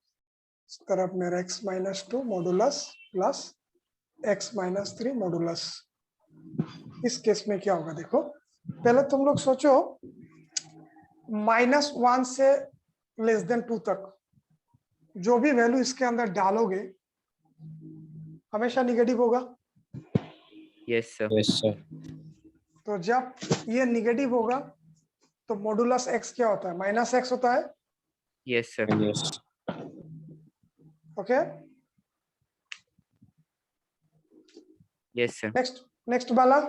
इस तरफ मेरा x -2 modulus plus x -3 modulus. इस केस में क्या होगा देखो, पहले तुम लोग सोचो -1 से <2 तक जो भी वैल्यू इसके अंदर डालोगे हमेशा निगेटिव होगा. Yes, sir. Yes sir. तो जब ये निगेटिव होगा तो मॉडुलस x क्या होता है? -x होता है. Yes, sir. Yes. Okay, Yes, sir. Next वाला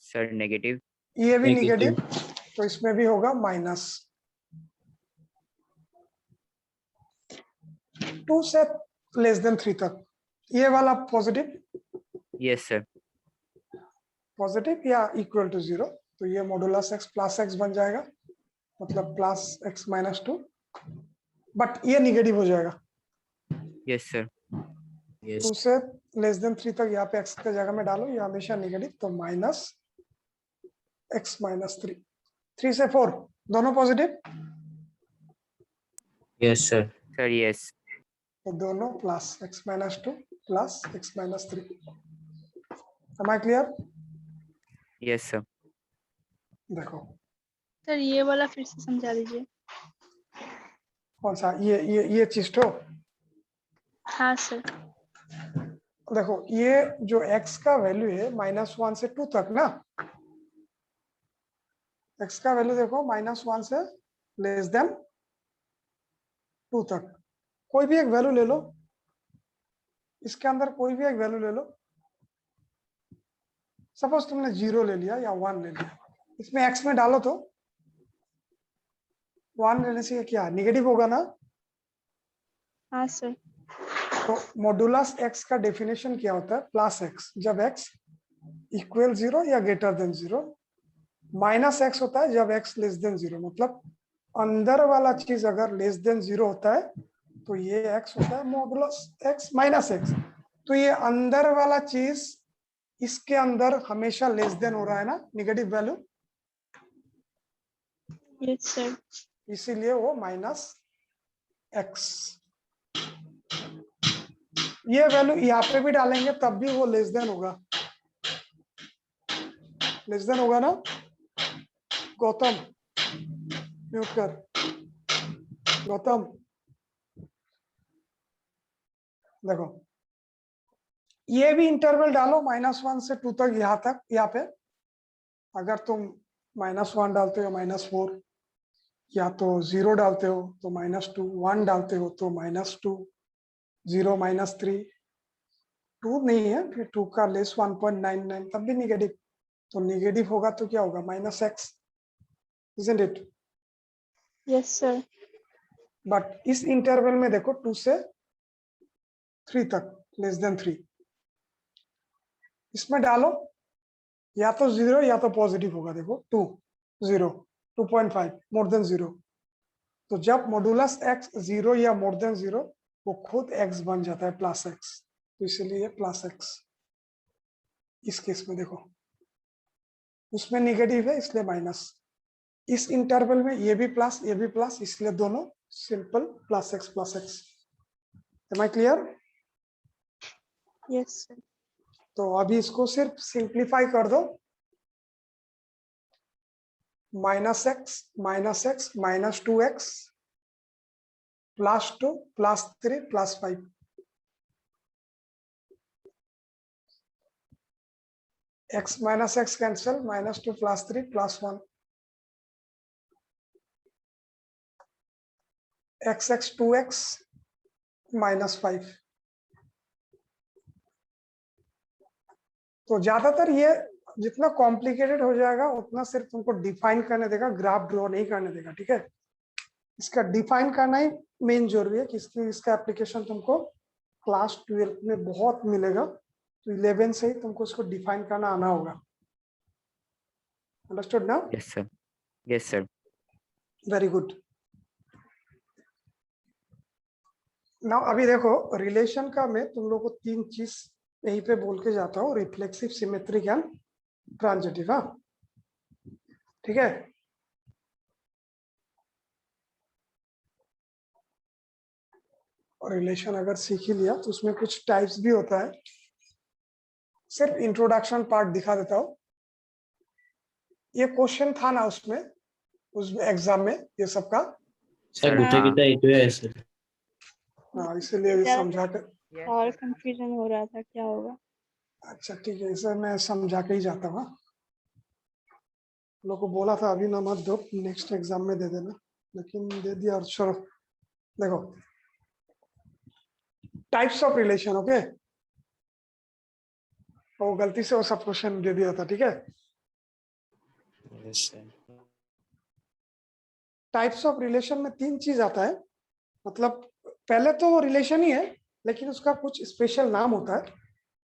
Sir, negative. ये भी Negative. निगेटिव, तो इसमें भी होगा -2 से <3 तक. ये वाला पॉजिटिव, Yes, sir. पॉजिटिव या इक्वल टू 0, तो ये मॉडुलस x प्लस x बन जाएगा, मतलब प्लस x -2, बट ये निगेटिव हो जाएगा. Yes, sir. 2 यस. से <3 तक यहाँ पे x के जगह में डालो, ये हमेशा निगेटिव, तो -x -3. 3 से 4 दोनों positive, yes sir. Sir, yes. तो दोनों plus x -2 plus x -3. Am I clear? Yes, sir. देखो सर ये वाला फिर से समझा दीजिए. कौन सा? ये चीज तो हाँ सर. देखो, ये जो x का वैल्यू है -1 से 2 तक ना, x का वैल्यू देखो -1 से <2 तक. कोई भी एक वैल्यू ले लो, इसके अंदर कोई भी एक वैल्यू ले लो. सपोज तुमने 0 ले लिया या 1 ले लिया, इसमें x में डालो तो 1 लेने से ये क्या निगेटिव होगा ना? हाँ सर. तो मॉडुलस x का डेफिनेशन क्या होता है? Plus x. जब x इक्वल 0 या ग्रेटर देन 0, माइनस x होता है जब x लेस देन 0, मतलब अंदर वाला चीज अगर लेस देन 0 होता है तो ये x होता है मॉडुलस x माइनस एक्स। तो ये अंदर वाला चीज इसके अंदर हमेशा लेस देन हो रहा है ना, नेगेटिव वैल्यू, Yes, sir. इसीलिए वो माइनस एक्स। ये वैल्यू यहाँ पे भी डालेंगे तब भी वो लेस देन होगा, लेस देन होगा ना गौतम? म्यूट कर गौतम। देखो ये भी इंटरवल डालो -1 से 2 तक, यहाँ तक, यहाँ पे अगर तुम -1 डालते हो -4, या तो 0 डालते हो तो -2, 1 डालते हो तो -2, 0 -3, 2 नहीं है फिर 2 का लेस 1.99 तब भी निगेटिव, तो निगेटिव होगा तो क्या होगा -x, isn't it? Yes, sir. But इस इंटरवल में देखो 2 से 3 तक लेस देन 3, इसमें डालो या तो 0 या तो पॉजिटिव होगा। देखो 2, 0, 2.5 मोर देन 0, तो जब मॉडुलस x 0 या मोर देन 0 वो खुद x बन जाता है +x, तो इसलिए +x। इस केस में देखो उसमें निगेटिव है इसलिए माइनस, इस इंटरवल में ये भी प्लस ये भी प्लस, इसलिए दोनों simple +x। Am I clear? Yes, sir. तो अभी इसको सिर्फ सिंप्लीफाई कर दो, -x -2x +2 +3 +5, x minus x cancel, -2 +3 +1, x 2x -5। तो ज्यादातर ये जितना कॉम्प्लिकेटेड हो जाएगा उतना सिर्फ तुमको डिफाइन करने देगा, ग्राफ ड्रॉ नहीं करने देगा, ठीक है? इसका डिफाइन करना ही मेन जरूरी है, कि इसका एप्लीकेशन तुमको क्लास 12 में बहुत मिलेगा, तो 11 से ही तुमको इसको डिफाइन करना आना होगा। अंडरस्टूड ना? Yes sir, yes sir. Very good. Now अभी देखो रिलेशन का मैं तुम लोग को 3 चीज यहीं पे बोल के जाता हूँ, रिफ्लेक्सिव, सिमेट्रिक एंड ट्रांजिटिव। हाँ ठीक है। और रिलेशन अगर सीख ही लिया तो उसमें कुछ टाइप्स भी होता है, सिर्फ इंट्रोडक्शन पार्ट दिखा देता हूँ। ये क्वेश्चन था ना उसमें, उस एग्जाम में ये सबका, सर गुटे हाँ। किता इतु है सर। हाँ इसीलिए ये समझा कर। और कंफ्यूजन हो रहा था क्या होगा। अच्छा ठीक है, इसे मैं समझा के ही जाता हूँ। लोग को बोला था अभी ना मत दो, नेक्स्ट एग्जाम में दे देना, लेकिन दे दिया। और चलो देखो टाइप्स ऑफ रिलेशन, ओके, वो गलती से वो सब क्वेश्चन दे दिया था, ठीक है। Yes sir. Types of relation में 3 चीज आता है, मतलब पहले तो रिलेशन ही है लेकिन उसका कुछ स्पेशल नाम होता है।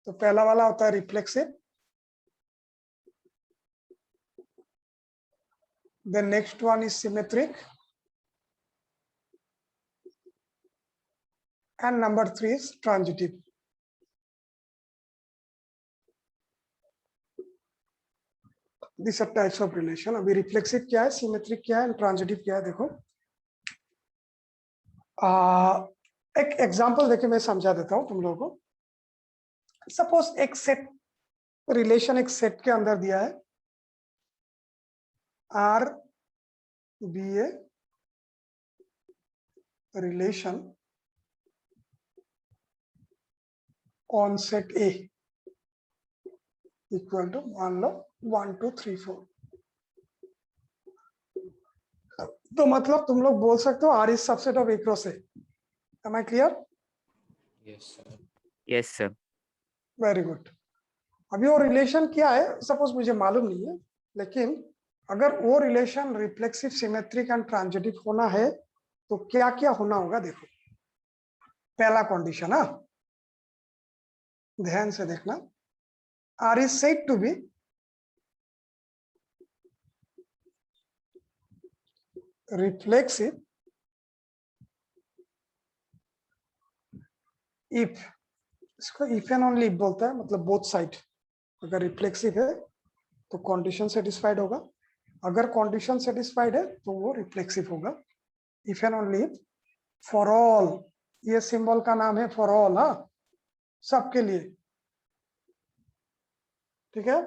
तो पहला वाला होता है reflexive, the next one is symmetric, and number 3 is transitive. These are types of relation. अभी रिफ्लेक्सिव क्या है, सिमेट्रिक क्या है, ट्रांजिटिव क्या है, देखो एक एग्जांपल देके मैं समझा देता हूं तुम लोगों को। सपोज एक सेट रिलेशन एक सेट के अंदर दिया है, R be a relation on set A equal to मान लो 1 2 3 4। तो मतलब तुम लोग बोल सकते हो R is subset of A cross A. Am I clear? Yes sir. Yes sir. Very good. अभी वो रिलेशन क्या है सपोज मुझे मालूम नहीं है, लेकिन अगर वो relation reflexive, symmetric and transitive होना है तो क्या क्या होना होगा, देखो। पहला कंडीशन, हाँ ध्यान से देखना, R is said to be reflexive if, इसको if and only if बोलता है, मतलब both side. अगर रिफ्लेक्सिव है तो कंडीशन सेटिस्फाइड होगा, अगर कंडीशन सेटिस्फाइड है तो वो रिफ्लेक्सिव होगा. If and only if for all, ये सिंबल का नाम है फॉर ऑल. हाँ, सबके लिए. ठीक है,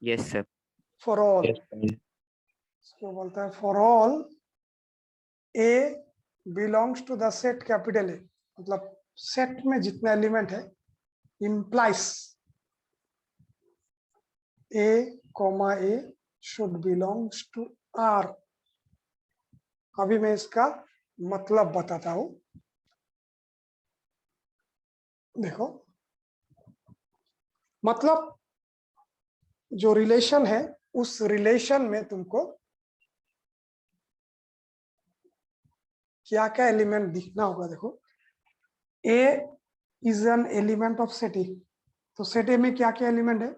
yes sir. For all. Yes, sir. इसको बोलता है for all A belongs to the set capital A, मतलब सेट में जितने एलिमेंट है implies A, A should belongs to R. अभी मैं इसका मतलब बताता हूं. देखो, मतलब जो रिलेशन है उस रिलेशन में तुमको क्या क्या एलिमेंट दिखना होगा. देखो, A is an element of set A. तो सेट ए में क्या क्या एलिमेंट है?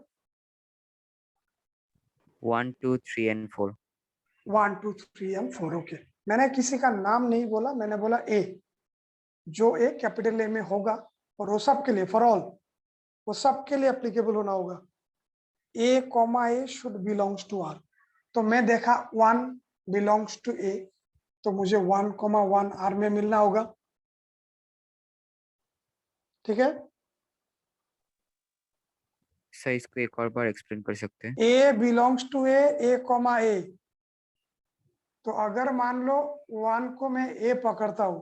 1 2 3 and 4. 1 2 3 and 4. ओके, मैंने किसी का नाम नहीं बोला, मैंने बोला ए. जो ए कैपिटल ए में होगा और वो सब के लिए, फॉर ऑल, वो सब के लिए एप्लीकेबल होना होगा. A comma A should belongs to R. तो मैं देखा 1 बिलोंग्स टू ए, तो मुझे 1,1 आर में मिलना होगा. ठीक है, सर इसको एक और बार एक्सप्लेन कर सकते हैं? ए बिलोंग्स टू ए कॉमा ए. तो अगर मान लो 1 को मैं ए पकड़ता हूं,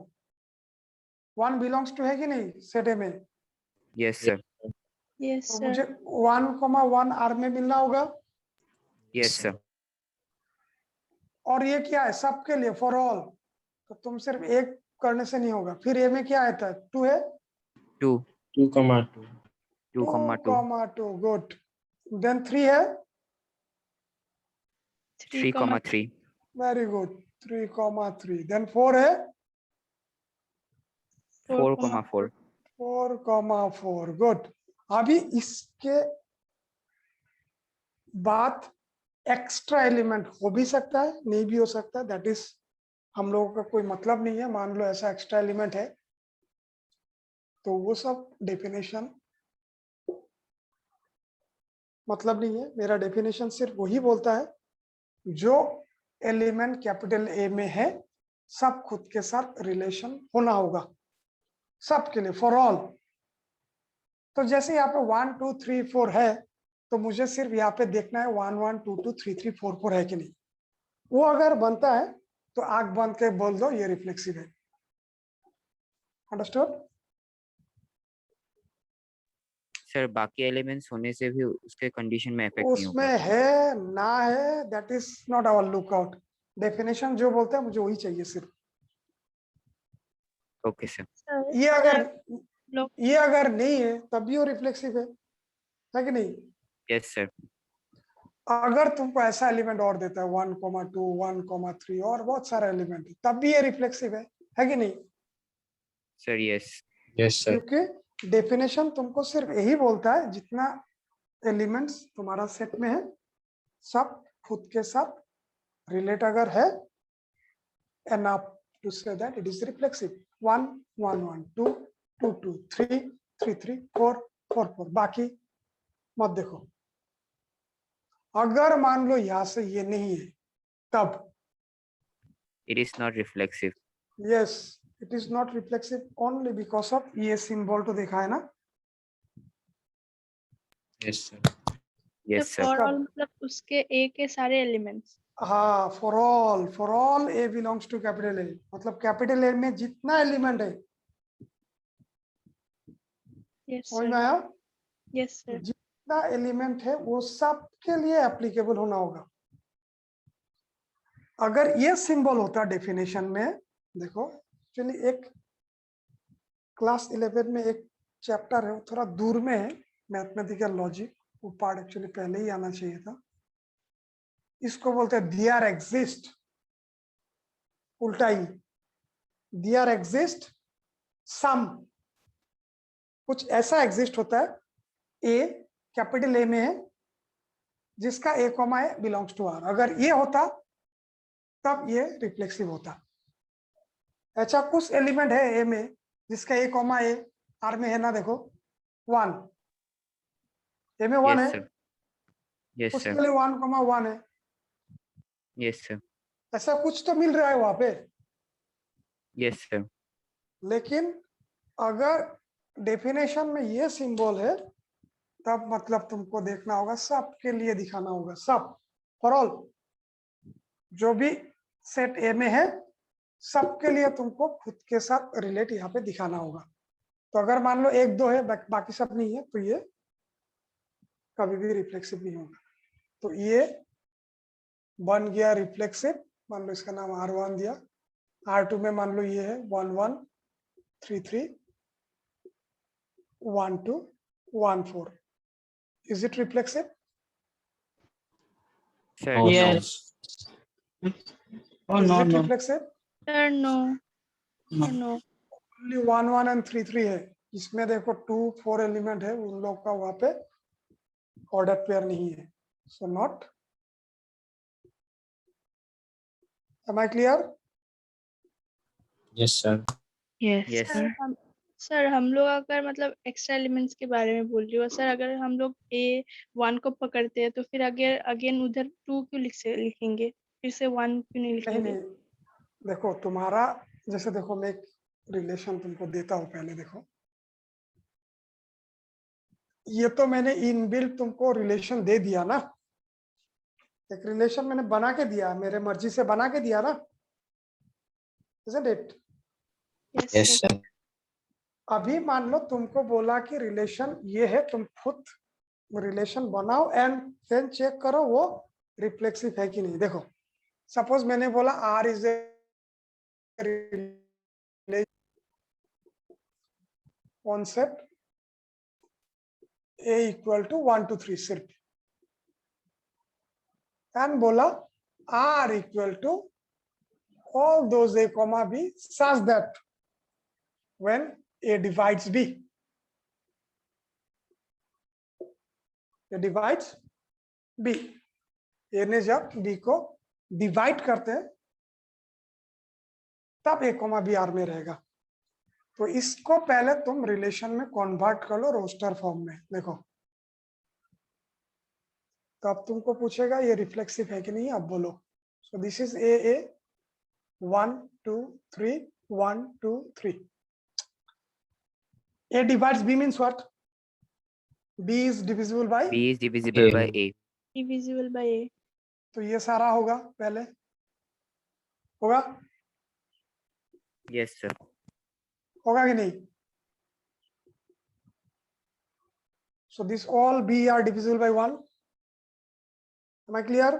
1 बिलोंग्स टू है कि नहीं सेट ए में, यस सर. Yes, तो sir. मुझे 1,1 आर में मिलना होगा. Yes sir. और ये क्या है? सबके लिए, फॉर ऑल. तो तुम सिर्फ एक करने से नहीं होगा. फिर ए में क्या आता है? 2 है. 2 2, 2. 2,2. गुड. देन 3 है. 3,3. Very good. 3,3. देन 4 है. 4,4. 4,4. गुड. अभी इसके बाद एक्स्ट्रा एलिमेंट हो भी सकता है, नहीं भी हो सकता है. दैट इज हम लोगों का कोई मतलब नहीं है. मान लो ऐसा एक्स्ट्रा एलिमेंट है, तो वो सब डेफिनेशन मतलब नहीं है. मेरा डेफिनेशन सिर्फ वही बोलता है जो एलिमेंट कैपिटल ए में है सब खुद के साथ रिलेशन होना होगा, सबके लिए, फॉर ऑल. तो जैसे यहाँ पे 1 2 3 4 है, तो मुझे सिर्फ यहाँ पे देखना है 1 1 2 2 3 3 4 4 है कि नहीं. वो अगर बनता है तो आंख बंद के बोल दो ये रिफ्लेक्सिव है. अंडरस्टूड? सर बाकी एलिमेंट्स होने से भी उसके कंडीशन में इफेक्ट नहीं होगा? उसमें है ना है, that is not our lookout. Definition जो बोलता है मुझे वही चाहिए सिर्फ. Okay sir. Sir, ये अगर look, ये अगर नहीं है तब भी वो रिफ्लेक्सिव है कि नहीं? Yes sir. अगर तुमको ऐसा एलिमेंट और देता है 1,2 1,3 और बहुत सारा एलिमेंट, तब भी ये रिफ्लेक्सिव है कि नहीं? Sir yes. Yes, sir. क्योंकि डेफिनेशन तुमको सिर्फ यही बोलता है जितना एलिमेंट्स तुम्हारा सेट में है सब खुद के साथ रिलेट अगर है, enough to say that it is reflexive. 1 1 1 2 2 2 3 3 3 4 4 4. बाकी मत देखो. अगर मान लो यहां से ये नहीं है, तब it is not reflexive. yes, it is not reflexive only because of ये सिंबल तो देखा है ना. Yes, sir. Yes for sir. all मतलब उसके A के सारे एलिमेंट्स. हाँ, for all A belongs to capital A, मतलब कैपिटल ए में जितना एलिमेंट है, Yes, समझ sir. में आया? Yes, sir. जितना एलिमेंट है वो सब के लिए एप्लीकेबल होना होगा. अगर ये सिंबल होता डेफिनेशन में, देखो एक्चुअली एक क्लास 11 में एक चैप्टर है, वो थोड़ा दूर में है, मैथमेटिकल लॉजिक. वो पार्ट एक्चुअली पहले ही आना चाहिए था. इसको बोलते हैं देयर एग्जिस्ट, उल्टा ही, देयर एग्जिस्ट सम. कुछ ऐसा एग्जिस्ट होता है, ए कैपिटल ए में है जिसका A comma A belongs to R. अगर ये होता तब ये रिफ्लेक्सिव होता है। अच्छा, कुछ एलिमेंट है ए में जिसका ए कॉमा ए आर में है ना, देखो 1, ए में 1 yes है, sir, yes उसके sir, लिए 1,1 है, yes sir, ऐसा कुछ तो मिल रहा है वहां पे। yes sir, लेकिन अगर डेफिनेशन में ये सिंबल है तब मतलब तुमको देखना होगा, सबके लिए दिखाना होगा, सब फॉर ऑल, जो भी सेट ए में है सबके लिए तुमको खुद के साथ रिलेट यहाँ पे दिखाना होगा। तो अगर मान लो 1 2 है बाकी सब नहीं है तो ये कभी भी रिफ्लेक्सिव नहीं होगा। तो ये बन गया रिफ्लेक्सिव। मान लो इसका नाम R1 दिया, R2 में मान लो ये है 1 1 3 3 1 2 1 4। Is it reflexive? sir, Oh, no, yes. Oh, Is no, it no. reflexive? Sir, no. No. Sir, no. Only 1 1 and 3 3 है। इसमें देखो 2 4 एलिमेंट है, उन लोग का वहां पे ऑर्डर पेयर नहीं है। So not. Am I clear? Yes, sir. Yes. yes, sir हम लोग अगर मतलब एक्स्ट्रा एलिमेंट्स के बारे में बोल रही हो सर, अगर हम लोग A1 को पकड़ते हैं तो फिर अगेन उधर 2 क्यों लिखेंगे, फिर से 1 क्यों नहीं नहीं लिखेंगे? नहीं, देखो तुम्हारा, जैसे देखो मैं एक रिलेशन तुमको देता हूँ, पहले देखो ये तो मैंने इनबिल्ट तुमको रिलेशन दे दिया ना, एक रिलेशन मैंने बना के दिया, मेरे मर्जी से बना के दिया ना, isn't it? Yes, sir. अभी मान लो तुमको बोला कि रिलेशन ये है, तुम खुद रिलेशन बनाओ एंड देन चेक करो वो रिफ्लेक्सिव है कि नहीं। देखो सपोज मैंने बोला R is a concept A equal to 1 2 3 सिर्फ, एंड बोला R equal to all those A comma B such that when A divides B, A divides B, A ने जब B को डिवाइड करते हैं तब A comma B R में रहेगा। तो इसको पहले तुम रिलेशन में कन्वर्ट कर लो रोस्टर फॉर्म में। देखो तो अब तुमको पूछेगा ये रिफ्लेक्सिव है कि नहीं, अब बोलो। So this is A 1 2 3 1 2 3। A divides B means what? B is divisible by, B is divisible by A, Divisible by A. तो ये सारा होगा पहले, होगा yes sir, होगा कि नहीं? So this all B are divisible by 1. Am I clear?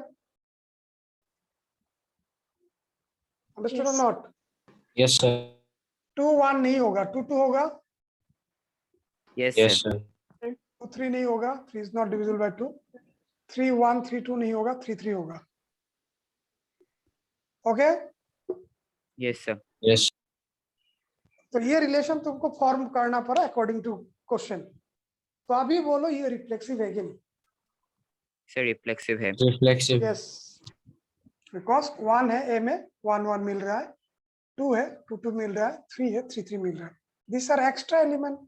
Understood or Yes. not? Yes, sir. 2 1 नहीं होगा, 2 2 होगा, yes Yes, sir, sir. 2 3 नहीं होगा, 3 is not divisible by 2, 3 1 3 2 नहीं होगा, 3 3 होगा। Okay, yes sir, Yes. तो ये रिलेशन तुमको फॉर्म करना पड़ा अकॉर्डिंग टू क्वेश्चन। तो अभी बोलो ये रिफ्लेक्सिव है कि नहीं? sir, reflexive है, Reflexive. यस, बिकॉज 1 है ए में 1 1 मिल रहा है, 2 है 2 2 मिल रहा है, 3 है 3 3 मिल रहा है। This are extra element,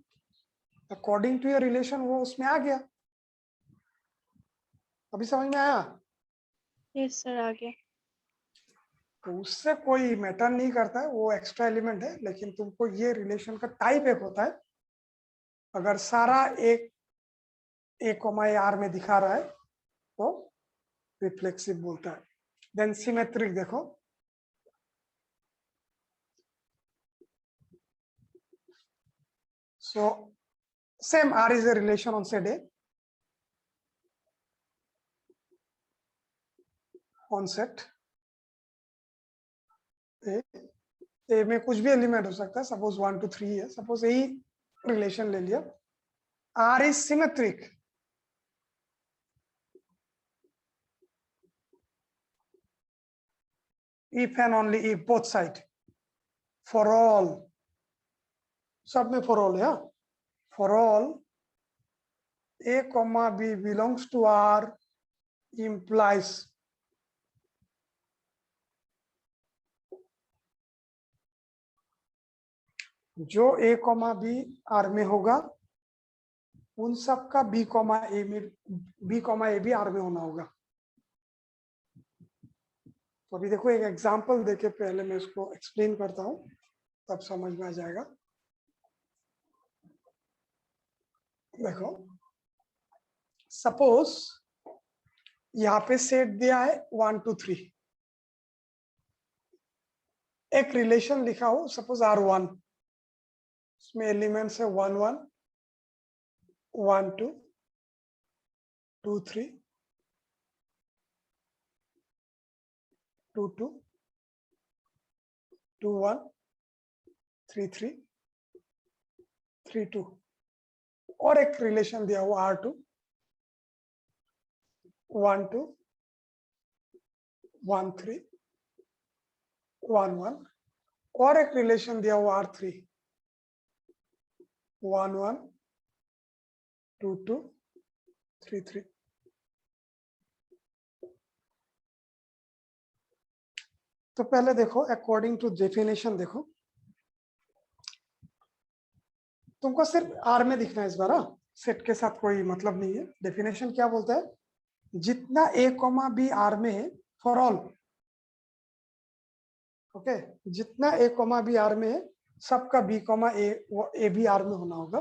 according to your relation वो उसमें आ गया। अभी समझ में आया? Yes sir, आ गया। तो उससे कोई मैटर नहीं करता है, वो एक्स्ट्रा एलिमेंट है, लेकिन तुमको ये रिलेशन का टाइप एक होता है। अगर सारा एक आर में दिखा रहा है तो रिफ्लेक्सिव बोलता है। देन सिमेट्रिक देखो, so same R is a relation on set A, on set A में कुछ भी एलिमेंट हो सकता है, सपोज 1 2 3 है, सपोज यही रिलेशन ले लिया। R is symmetric if and only if both side, for all, सब में for all है, for all A comma B belongs to R implies जो ए कॉमा बी आर में होगा उन सब का बी कॉमा ए भी आर में होना होगा। तो अभी देखो एक एग्जांपल देके पहले मैं इसको एक्सप्लेन करता हूं, तब समझ में आ जाएगा। देखो सपोज यहाँ पे सेट दिया है 1 2 3, एक रिलेशन लिखा हो सपोज R1, उसमें एलिमेंट्स है 1 1 1 2 2 3 2 2 2 1 3 3 3 2, और एक रिलेशन दिया हुआ R2 1 2 1 3 1 1, और एक रिलेशन दिया हुआ R3 1 1 2 2 3 3। तो पहले देखो अकॉर्डिंग टू डेफिनेशन, देखो तुमको सिर्फ आर में दिखना है इस बार, सेट के साथ कोई मतलब नहीं है। डेफिनेशन क्या बोलता है, जितना ए कॉमा बी आर में है फॉर ऑल, ओके, जितना ए कॉमा बी आर में है सबका बी कॉमा ए भी आर में होना होगा।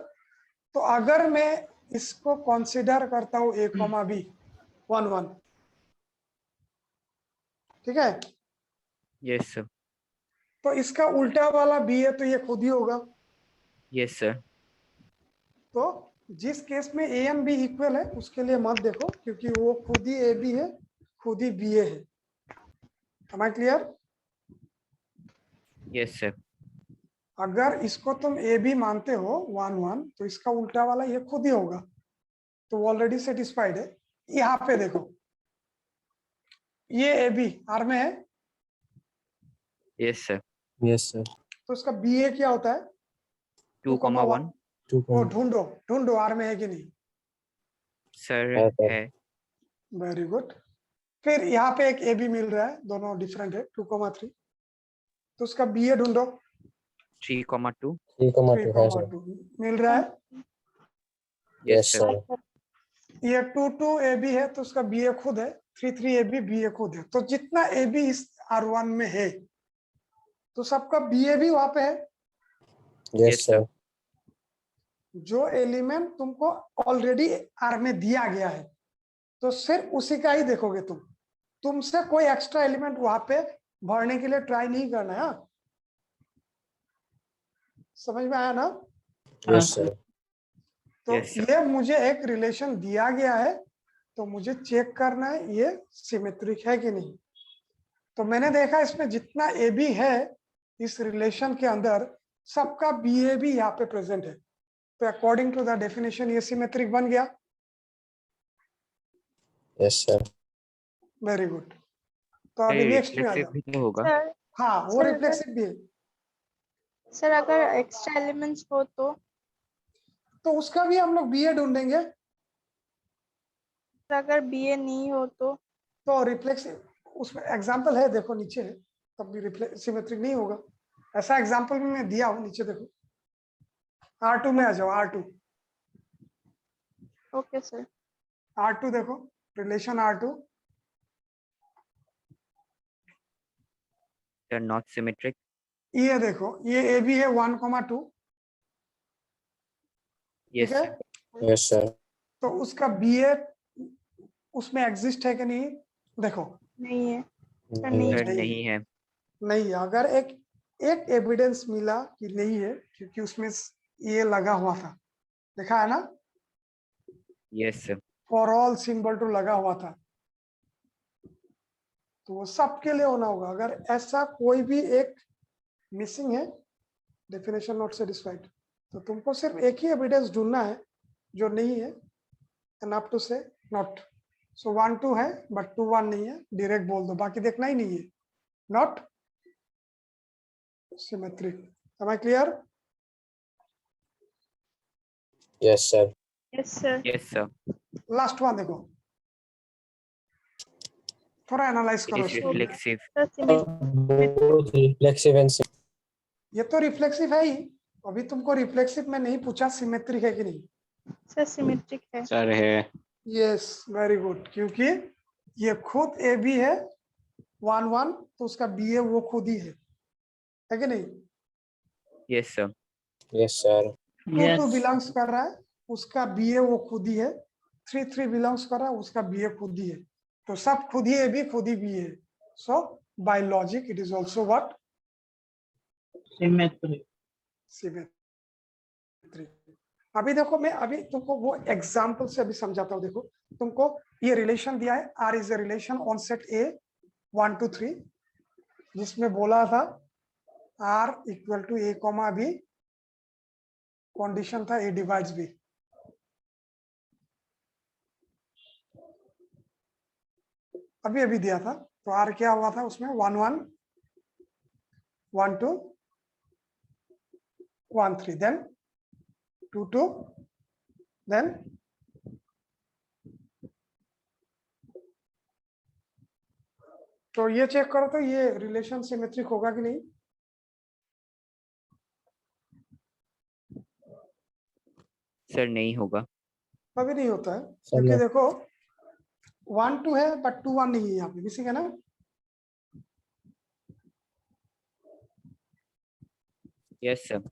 तो अगर मैं इसको कंसीडर करता हूं ए कॉमा बी 1 1, ठीक है, यस सर। तो इसका उल्टा वाला बी है तो ये खुद ही होगा। Yes sir. तो जिस केस में ए एंड बी इक्वल है उसके लिए मत देखो, क्योंकि वो खुद ही ए बी है, खुद ही बी ए है। Am I clear? Yes sir. अगर इसको तुम ए बी मानते हो 1 1, तो इसका उल्टा वाला ये खुद ही होगा, तो ऑलरेडी सेटिस्फाइड है। यहाँ पे देखो ये ए बी आर में है, यस सर। Yes, sir. तो उसका बी ए क्या होता है 2,1 2 वो ढूंढो ढूंढो आर में है कि नहीं। सर है, सर। है। Very good. फिर यहाँ पे एक ए बी मिल रहा है, दोनों डिफरेंट है 2,3, तो उसका बी ए ढूंढो 3,2 3,2 है सर। 3,2 मिल रहा है। Yes, sir. ये 2 2 ए बी है तो उसका बी ए खुद है, 3 3 ए बी ए खुद है। तो जितना ए बी इस R1 में है तो सबका बी ए भी वहां पे है। Yes, sir. जो एलिमेंट तुमको ऑलरेडी आर में दिया गया है तो सिर्फ उसी का ही देखोगे तुम, तुमसे कोई एक्स्ट्रा एलिमेंट वहां पे भरने के लिए ट्राई नहीं करना है। समझ में आया ना? Yes, sir. तो Yes, sir. ये मुझे एक रिलेशन दिया गया है तो मुझे चेक करना है ये सिमेट्रिक है कि नहीं। तो मैंने देखा इसमें जितना ए बी है इस रिलेशन के अंदर सबका बी ए भी यहाँ पे प्रेजेंट है, तो अकॉर्डिंग टू द डेफिनेशन ये सिमेट्रिक बन गया। Yes, sir. Very good. तो अभी नेक्स्ट में आ रिफ्लेक्सिव जाओ। भी तो होगा। सर हाँ वो सर, रिफ्लेक्सिव भी है, सर अगर एक्स्ट्रा एलिमेंट्स हो तो उसका भी हम लोग बी ए ढूंढेंगे। अगर बीए नहीं हो तो रिफ्लेक्सिव उसमें एग्जांपल है, देखो नीचे है, तब भी सिमेट्रिक नहीं होगा। ऐसा एग्जांपल भी मैं दिया हूँ, नीचे देखो R2 में आ जाओ। R2 okay sir. R2 देखो relation R2 They're not symmetric. ये देखो ये ए बी है 1,2, Yes, ठीक है, sir. Yes, sir. तो उसका बी ए उसमें एग्जिस्ट है कि नहीं देखो। नहीं है सर, नहीं नहीं Sir, नहीं। नहीं है। नहीं, अगर एक एविडेंस मिला कि नहीं है क्योंकि उसमें ये लगा हुआ था, देखा है ना, Yes, sir. For all symbol too लगा हुआ था, तो वो सबके लिए होना होगा। अगर ऐसा कोई भी एक मिसिंग है, डेफिनेशन नॉट सेटिस्फाइड, तो तुमको सिर्फ एक ही एविडेंस ढूंढना है जो नहीं है, एनफ टू से नॉट। सो 1 2 है बट 2 1 नहीं है, डायरेक्ट बोल दो, बाकी देखना ही नहीं है। Not symmetric. Am I clear? Yes, sir. Yes sir. Yes, sir. Last one देखो, थोड़ा एनालाइज It करो is इसको। reflexive. Sir symmetric Both reflexive and ये तो रिफ्लेक्सिव है ही, अभी तुमको रिफ्लेक्सिव में नहीं पूछा सिमेट्रिक है कि नहीं। सर सिमेट्रिक है। सर है। यस वेरी गुड, क्योंकि ये खुद ए बी है 1 1, तो उसका बी है वो खुद ही है कि नहीं। Yes sir. Yes, sir. 2 2 belongs कर रहा है, उसका बी है वो खुद ही है। 3 3 बिलोंग्स कर रहा है, उसका बी है खुद ही है। तो सब खुद ही ए बी खुद ही बी है। So by logic it is also what, symmetric. Symmetric. अभी देखो मैं अभी तुमको वो एग्जांपल से अभी समझाता हूँ। देखो तुमको ये रिलेशन दिया है, R is a relation on set A 1 2 3, जिसमें बोला था R equal to A comma B, condition था ए डिवाइड्स बी। अभी अभी दिया था, तो आर क्या हुआ था उसमें 1 1 1 2 1 3, देन 2 2, देन तो ये चेक करो तो ये रिलेशन सिमेट्रिक होगा कि नहीं। सर नहीं होगा। कभी नहीं होता है, सर क्योंकि नहीं। देखो 1 2 है बट 2 1 नहीं है, यहाँ पे मिसिंग है ना। Yes sir.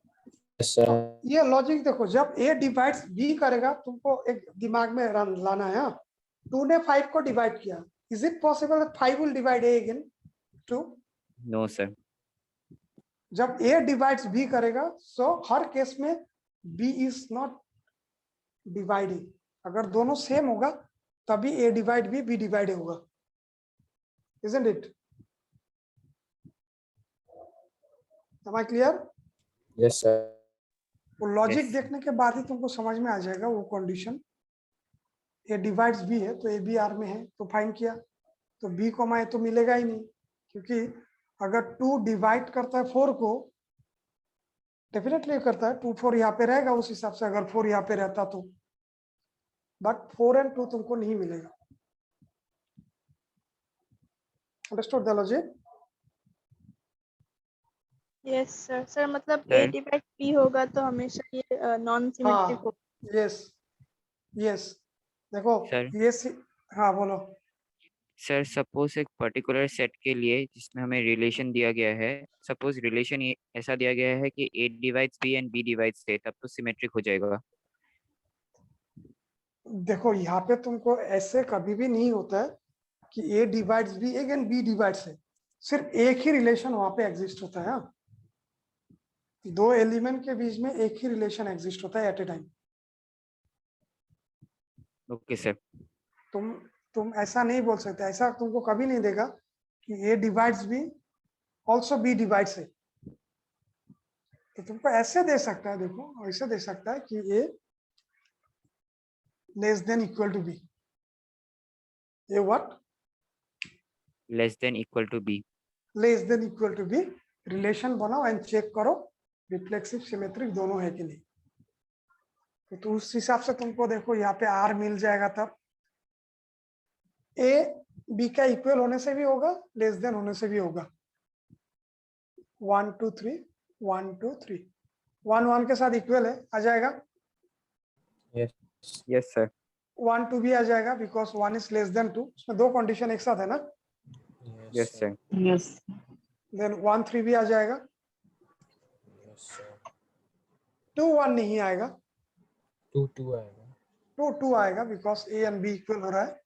Yes, sir. ये लॉजिक देखो, जब ए डिवाइड्स बी करेगा, तुमको एक दिमाग में लाना है। 2 ने 5 को डिवाइड किया, is it possible that 5 will divide A again 2? No sir. जब ए डिवाइड्स बी करेगा, सो हर केस में बी इज नॉट डिवाइडिंग। अगर दोनों सेम होगा तभी ए डिवाइड बी डिवाइड होगा, isn't it? Am I clear? Yes, sir. वो लॉजिक Yes. देखने के बाद ही तुमको समझ में आ जाएगा वो कंडीशन। ए डिवाइड्स बी है तो ए बी आर में है, तो फाइंड किया तो बी को माए तो मिलेगा ही नहीं, क्योंकि अगर 2 डिवाइड करता है 4 को, डेफिनेटली करता है, 2 4 यहाँ पे रहेगा उस हिसाब से, अगर 4 यहाँ पे रहता तो, बट 4 and 2 तुमको नहीं मिलेगा। Understood the logic? Yes sir. Sir मतलब Sir. ए डिवाइड बी होगा तो हमेशा ये नॉन सिमेट्रिक हाँ होगा। यस यस, देखो Sir. ये हाँ बोलो। सर सपोज एक पर्टिकुलर सेट के लिए जिसमें हमें रिलेशन दिया गया है, सपोज रिलेशन ऐसा दिया गया है कि A divides B and B divides A, तब तो सिमेट्रिक हो जाएगा। देखो यहाँ पे तुमको ऐसे कभी भी नहीं होता है कि A divides B again B divides है, सिर्फ एक ही रिलेशन वहां पे एग्जिस्ट होता है। हाँ? दो एलिमेंट के बीच में एक ही रिलेशन एग्जिस्ट होता है at a time. Okay sir. तुम ऐसा नहीं बोल सकते, ऐसा तुमको कभी नहीं देगा कि A divides B also B divides है। तो तुमको ऐसे दे सकता है, देखो ऐसे दे सकता है कि A less than equal to B. A what? Less than equal to B. Less than equal to B. Relation बनाओ एंड चेक करो रिफ्लेक्सिव सिमेट्रिक दोनों है कि नहीं। तो उस हिसाब से तुमको देखो यहाँ पे आर मिल जाएगा, तब ए बी का इक्वल होने से भी होगा, लेस देन होने से भी होगा। 1 2 3 1 2 3 1 1 के साथ इक्वल है, आ जाएगा। Yes. Yes sir. 1 2 भी आ जाएगा बिकॉज 1 इज लेस देन 2। उसमें दो कंडीशन एक साथ है ना। Yes sir. Sir. Yes. Then 1 3 भी आ जाएगा। Yes, sir. 2 1 नहीं आएगा, 2 2 आएगा। 2 2 आएगा because A and B equal हो रहा है।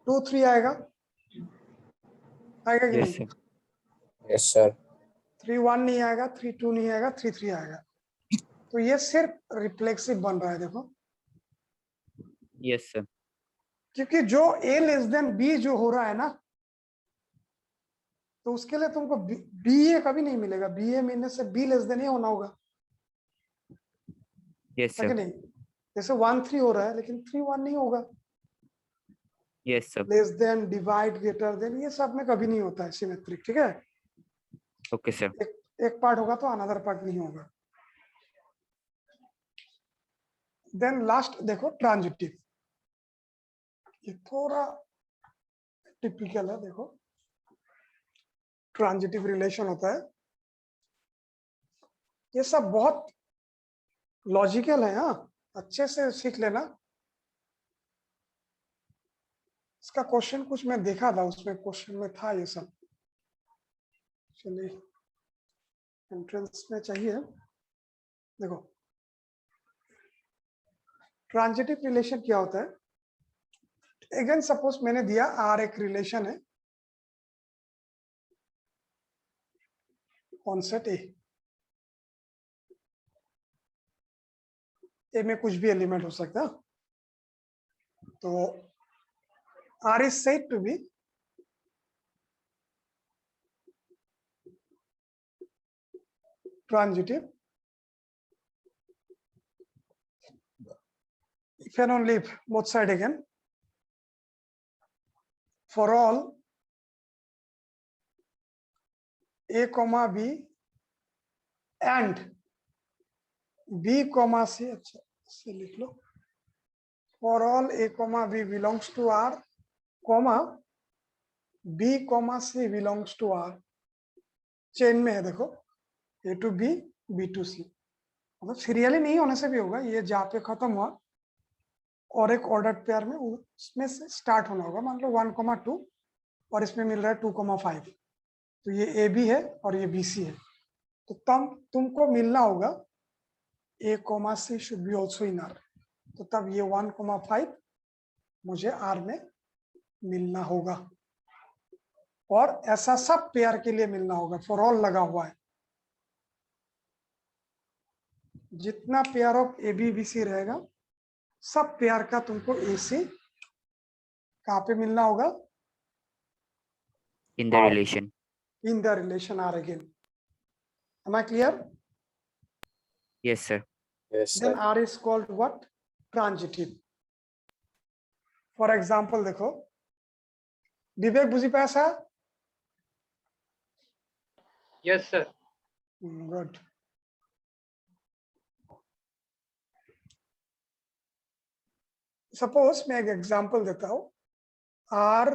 2 3 आएगा, आएगा कि यस नहीं? सर। Yes, sir. 3 1 नहीं आएगा, 3 2 नहीं आएगा, 3 3 आएगा। तो ये सिर्फ रिफ्लेक्सिव बन रहा है, देखो, यस सर। क्योंकि जो ए लेस देन बी जो हो रहा है ना, तो उसके लिए तुमको बी ए कभी नहीं मिलेगा। बी ए मिलने से बी लेस देन ए होना होगा, यस है कि सर। नहीं? जैसे 1 3 हो रहा है लेकिन 3 1 नहीं होगा। Yes sir. Less than, divide, greater than, ये सब में कभी नहीं होता है सिमेट्रिक। ठीक है, ओके सर। एक पार्ट होगा तो अनदर पार्ट नहीं होगा। देन लास्ट देखो ट्रांजिटिव, ये थोड़ा टिपिकल है। देखो ट्रांजिटिव रिलेशन होता है ये सब बहुत लॉजिकल है, हाँ, अच्छे से सीख लेना। इसका क्वेश्चन कुछ मैं देखा था, उसमें क्वेश्चन में था ये सब। चलिए, एंट्रेंस में चाहिए, देखो ट्रांजिटिव रिलेशन क्या होता है। अगेन सपोज मैंने दिया आर एक रिलेशन है ऑन सेट ए में कुछ भी एलिमेंट हो सकता है, तो R is said to be transitive if and only if both side again for all a comma b and b comma c, अच्छा से लिख लो, for all a comma b belongs to R comma b comma c belongs to R, chain में है देखो a to b b to c, मतलब serially नहीं होने से भी होगा, ये जहाँ पे खत्म हुआ और एक ऑर्डर पेयर में उसमें से स्टार्ट होना होगा। मान लो 1,2 और इसमें मिल रहा है 2,5, तो ये ए बी है और ये बी सी है, तो तुमको मिलना होगा A comma C should be also in R, तो तब ये 1,5 मुझे आर में मिलना होगा, और ऐसा सब पेयर के लिए मिलना होगा, फॉर ऑल लगा हुआ है, जितना pair of A B B C रहेगा सब पेयर का तुमको ए सी कहाँ पे मिलना होगा, in the relation, in the relation R again. Am I clear? Yes sir. Yes, Then sir. R is called what? Transitive. For example, देखो विवेक बुझी पाया? Yes, sir. Good. Suppose मैं एक एग्जांपल देता हूँ, R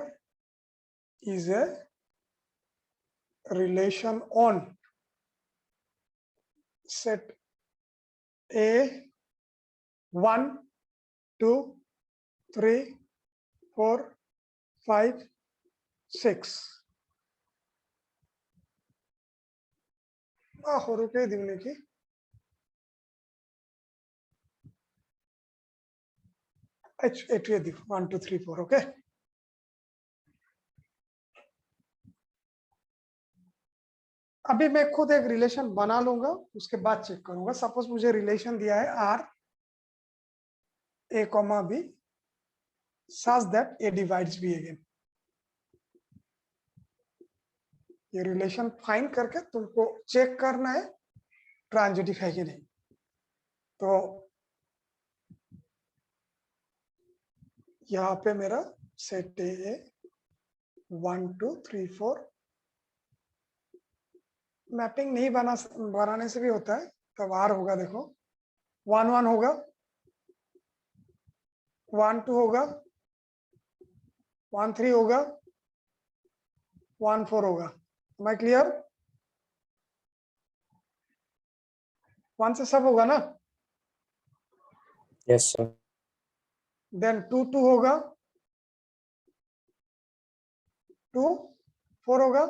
is a relation on set A 1, 2, 3, 4, 5, 6. हो रुके दिवने की H 1, 2, 3, 4, ओके। अभी मैं खुद एक रिलेशन बना लूंगा, उसके बाद चेक करूंगा। सपोज मुझे रिलेशन दिया है R A comma B such that A divides B again, ये रिलेशन फाइंड करके तुमको चेक करना है ट्रांजिटिव है कि नहीं। तो यहाँ पे मेरा सेट ए 1, 2, 3, 4, मैपिंग नहीं बनाने से भी होता है, तब आर होगा, देखो 1, 1 होगा, 1, 2 होगा, 1, 3 होगा, 1, 4 होगा। Am I clear? 1 से सब होगा ना, Yes, sir. देन 2, 2 होगा, 2, 4 होगा,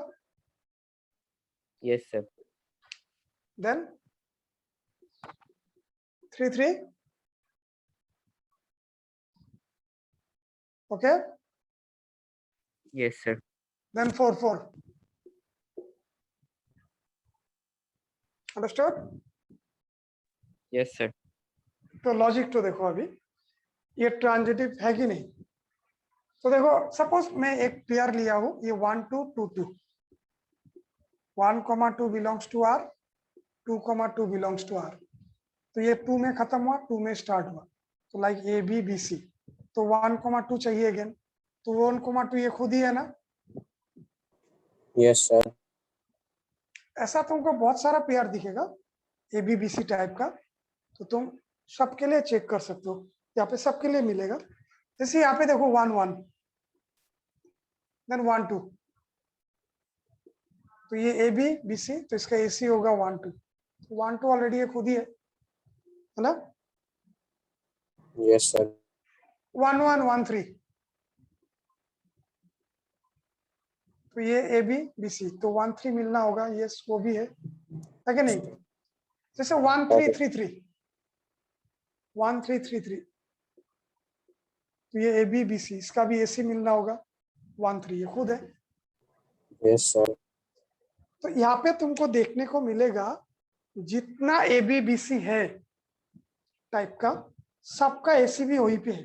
yes sir. Then 3, 3, okay, yes sir. Then 4, 4। Understood? Yes sir. तो लॉजिक तो देखो, अभी ये ट्रांजिटिव है कि नहीं। तो देखो सपोज मैं एक पेयर लिया हूं, ये 1, 2, 2, 2, 1, 2 belongs to R, 2, 2 belongs to R, तो ये 2 में खत्म हुआ, 2 में स्टार्ट हुआ, तो like A B B C, तो 1, 2 चाहिए अगेन, तो 1, 2 ये खुद ही है ना। Yes, sir. ऐसा तुमको बहुत सारा पेयर दिखेगा A B B C type का, तो तुम सबके लिए चेक कर सकते हो, यहाँ पे सबके लिए मिलेगा। जैसे यहाँ पे देखो 1, 1, देन 1, 2, तो ये ए बी बी सी, तो इसका ए सी होगा 1, 2, 1 2 ऑलरेडी ये खुद ही है ना? Yes, sir. 1 1 1 3, तो ये ए बी बी सी, तो 1 3 मिलना होगा, यस वो भी है कि नहीं? जैसे 1 3 3 3 1 3 3 3, तो ये ए बी बी सी, इसका भी ए सी मिलना होगा 1 3, ये खुद है। Yes, sir. तो यहाँ पे तुमको देखने को मिलेगा जितना ए बी बी सी है टाइप का, सबका एसी भी वही पे है।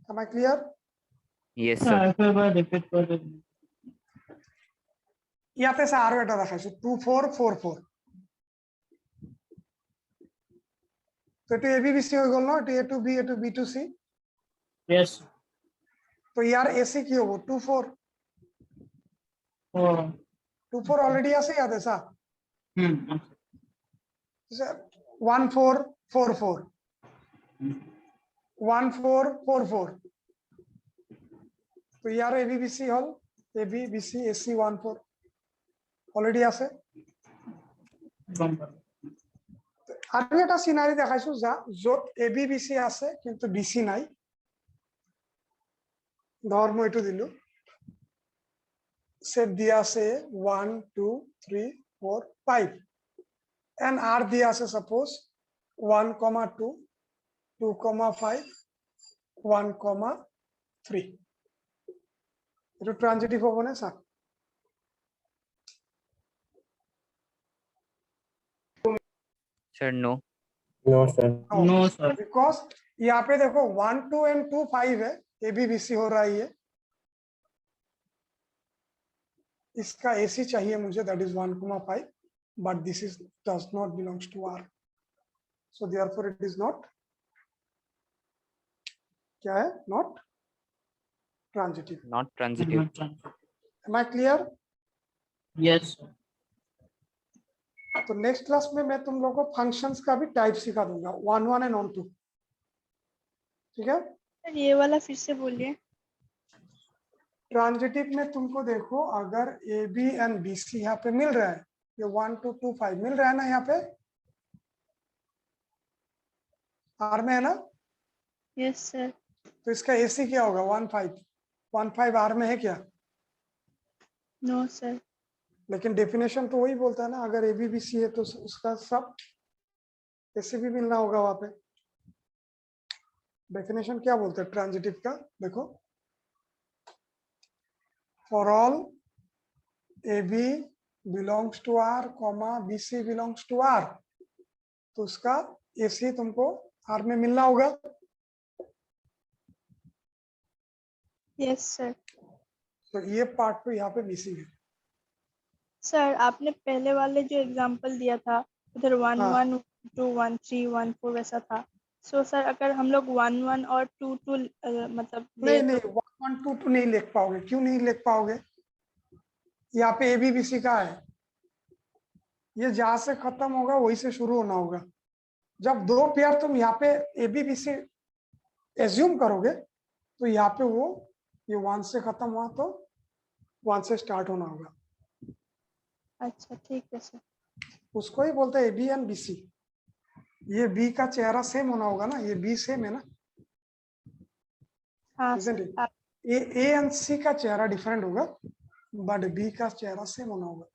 Am I clear? Yes, sir. ইয়াতে আছে আৰু এটা দেখাইছো 2 4 4 4, তো এটো এ বি বি সি হৈ গল ন, এটো এ টু বি, এটো বি টু সি। Yes. তো ইয়াৰ এসি কি হ'ব? 2 4 2 4 অলরেডি আছে ইয়াতে সা। 1 4 4 4 1 4 4 4, তো ইয়াৰ এ বি বি সি হল A B B C AC 1 4 already আছে। আৰু এটা সিনারি দেখাইছো যত এ বি বি সি আছে কিন্তু বি সি নাই। ধর মই এটো দিলো, সেট দিয়া আছে 1 2 3 4 5 and r দিয়া আছে সাপোজ 1 2 2 5 1 3, এটো ট্রানজিটিভ হবে না sir? Sir, no. No, sir. No, sir. Because यहाँ पे देखो 1 2 and 2 5 है, ए बी बी सी हो रहा है, इसका एसी चाहिए मुझे, that is 1 5, but this is does not belongs to R, so therefore it is not, क्या है? Not transitive. Not transitive. Am I clear? Yes, sir. तो नेक्स्ट क्लास में मैं तुम लोगों को फंक्शंस का भी टाइप सिखा दूंगा, 1 1 एंड ऑन 2, ठीक है? सर ये वाला फिर से बोलिए। ट्रांजिटिव में तुमको देखो, अगर A B and B C यहाँ पे मिल रहा है, ये 1 2 2 5 मिल रहा है ना, यहाँ पे आर में है ना, यस सर। तो इसका एसी क्या होगा? 1 5 आर में है क्या? No sir. लेकिन डेफिनेशन तो वही बोलता है ना, अगर ए बी बी सी है तो उसका सब एसी भी मिलना होगा वहां पे। डेफिनेशन क्या बोलते हैं ट्रांजिटिव का? देखो, for all A B belongs to R comma B C belongs to R, तो उसका एसी तुमको आर में मिलना होगा। Yes sir. तो ये पार्ट तो यहाँ पे मिसिंग है। सर आपने पहले वाले जो एग्जांपल दिया था उधर 1 हाँ। 1 2 1 3 1 4 वैसा था। सो सर अगर हम लोग 1 1 और 2 2 मतलब नहीं नहीं, 1 1 2 2 नहीं लिख पाओगे। क्यों नहीं लिख पाओगे? यहाँ पे ए बी बी सी का है, ये जहां से खत्म होगा वही से शुरू होना होगा। जब दो पेयर तुम यहाँ पे A B B C assume करोगे तो यहाँ पे वो ये 1 से खत्म हुआ तो 1 से स्टार्ट होना होगा। अच्छा ठीक है सर। उसको ही बोलते हैं A B and B C. ये बी का चेहरा सेम होना होगा ना, ये बी सेम है ना, हाँ isn't सर। it? ए एंड सी का चेहरा डिफरेंट होगा, बट बी का चेहरा सेम होना होगा।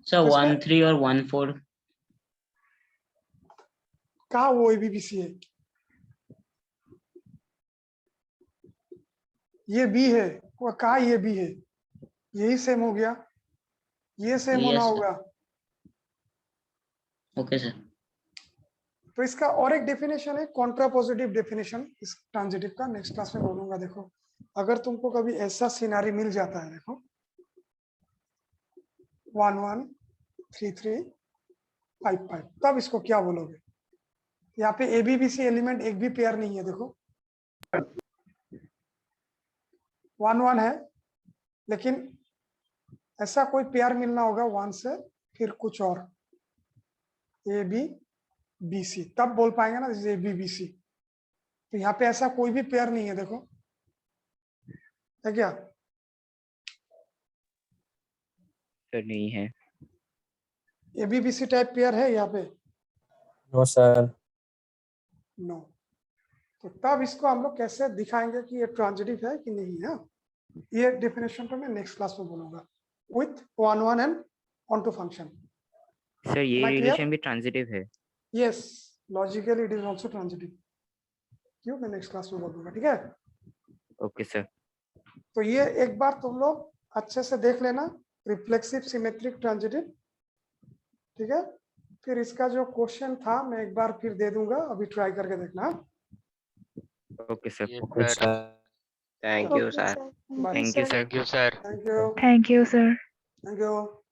सर 1 3 और 1 4 कहा वो ए बी बी सी है? ये बी है, वो कहा ये बी है, यही सेम हो गया, ये सेम Yes, होना sir. होगा। Okay sir. तो इसका और एक डेफिनेशन है, कॉन्ट्रापोजिटिव डेफिनेशन इस ट्रांजिटिव का, नेक्स्ट क्लास में बोलूंगा। देखो, अगर तुमको कभी ऐसा सिनारी मिल जाता है, देखो 1 1 3 3 5 5, तब इसको क्या बोलोगे? यहाँ पे A B B C element एक भी पेयर नहीं है। देखो 1 1 है, लेकिन ऐसा कोई पेयर मिलना होगा 1 से फिर कुछ और, ए बी बी सी, तब बोल पाएंगे ना ए बी बी सी। तो यहाँ पे ऐसा कोई भी पेयर नहीं है, देखो है क्या? तो नहीं है। ABBC टाइप पेयर है यहाँ पे? No, sir. नो। तो तब इसको हम लोग कैसे दिखाएंगे कि ये ट्रांजिटिव है कि नहीं है? ये डेफिनेशन तो मैं नेक्स्ट क्लास में बोलूंगा with 1 1 and onto function. Sir ये Am I clear? रिलेशन भी ट्रांजिटिव है। Yes, logically it is also transitive. क्यों, मैं नेक्स्ट क्लास में बोलूंगा, ठीक है? Okay sir. तो ये एक बार तुम लोग अच्छे से देख लेना, रिफ्लेक्सिव सिमेट्रिक ट्रांजिटिव, ठीक है? फिर इसका जो क्वेश्चन था मैं एक बार फिर दे दूंगा, अभी ट्राई करके देखना। Okay sir. Yes, Okay, sir. sir. Thank you, Okay, sir. sir. Bye. Thank you sir. Thank you, sir. Thank you. Thank you, sir. Thank you.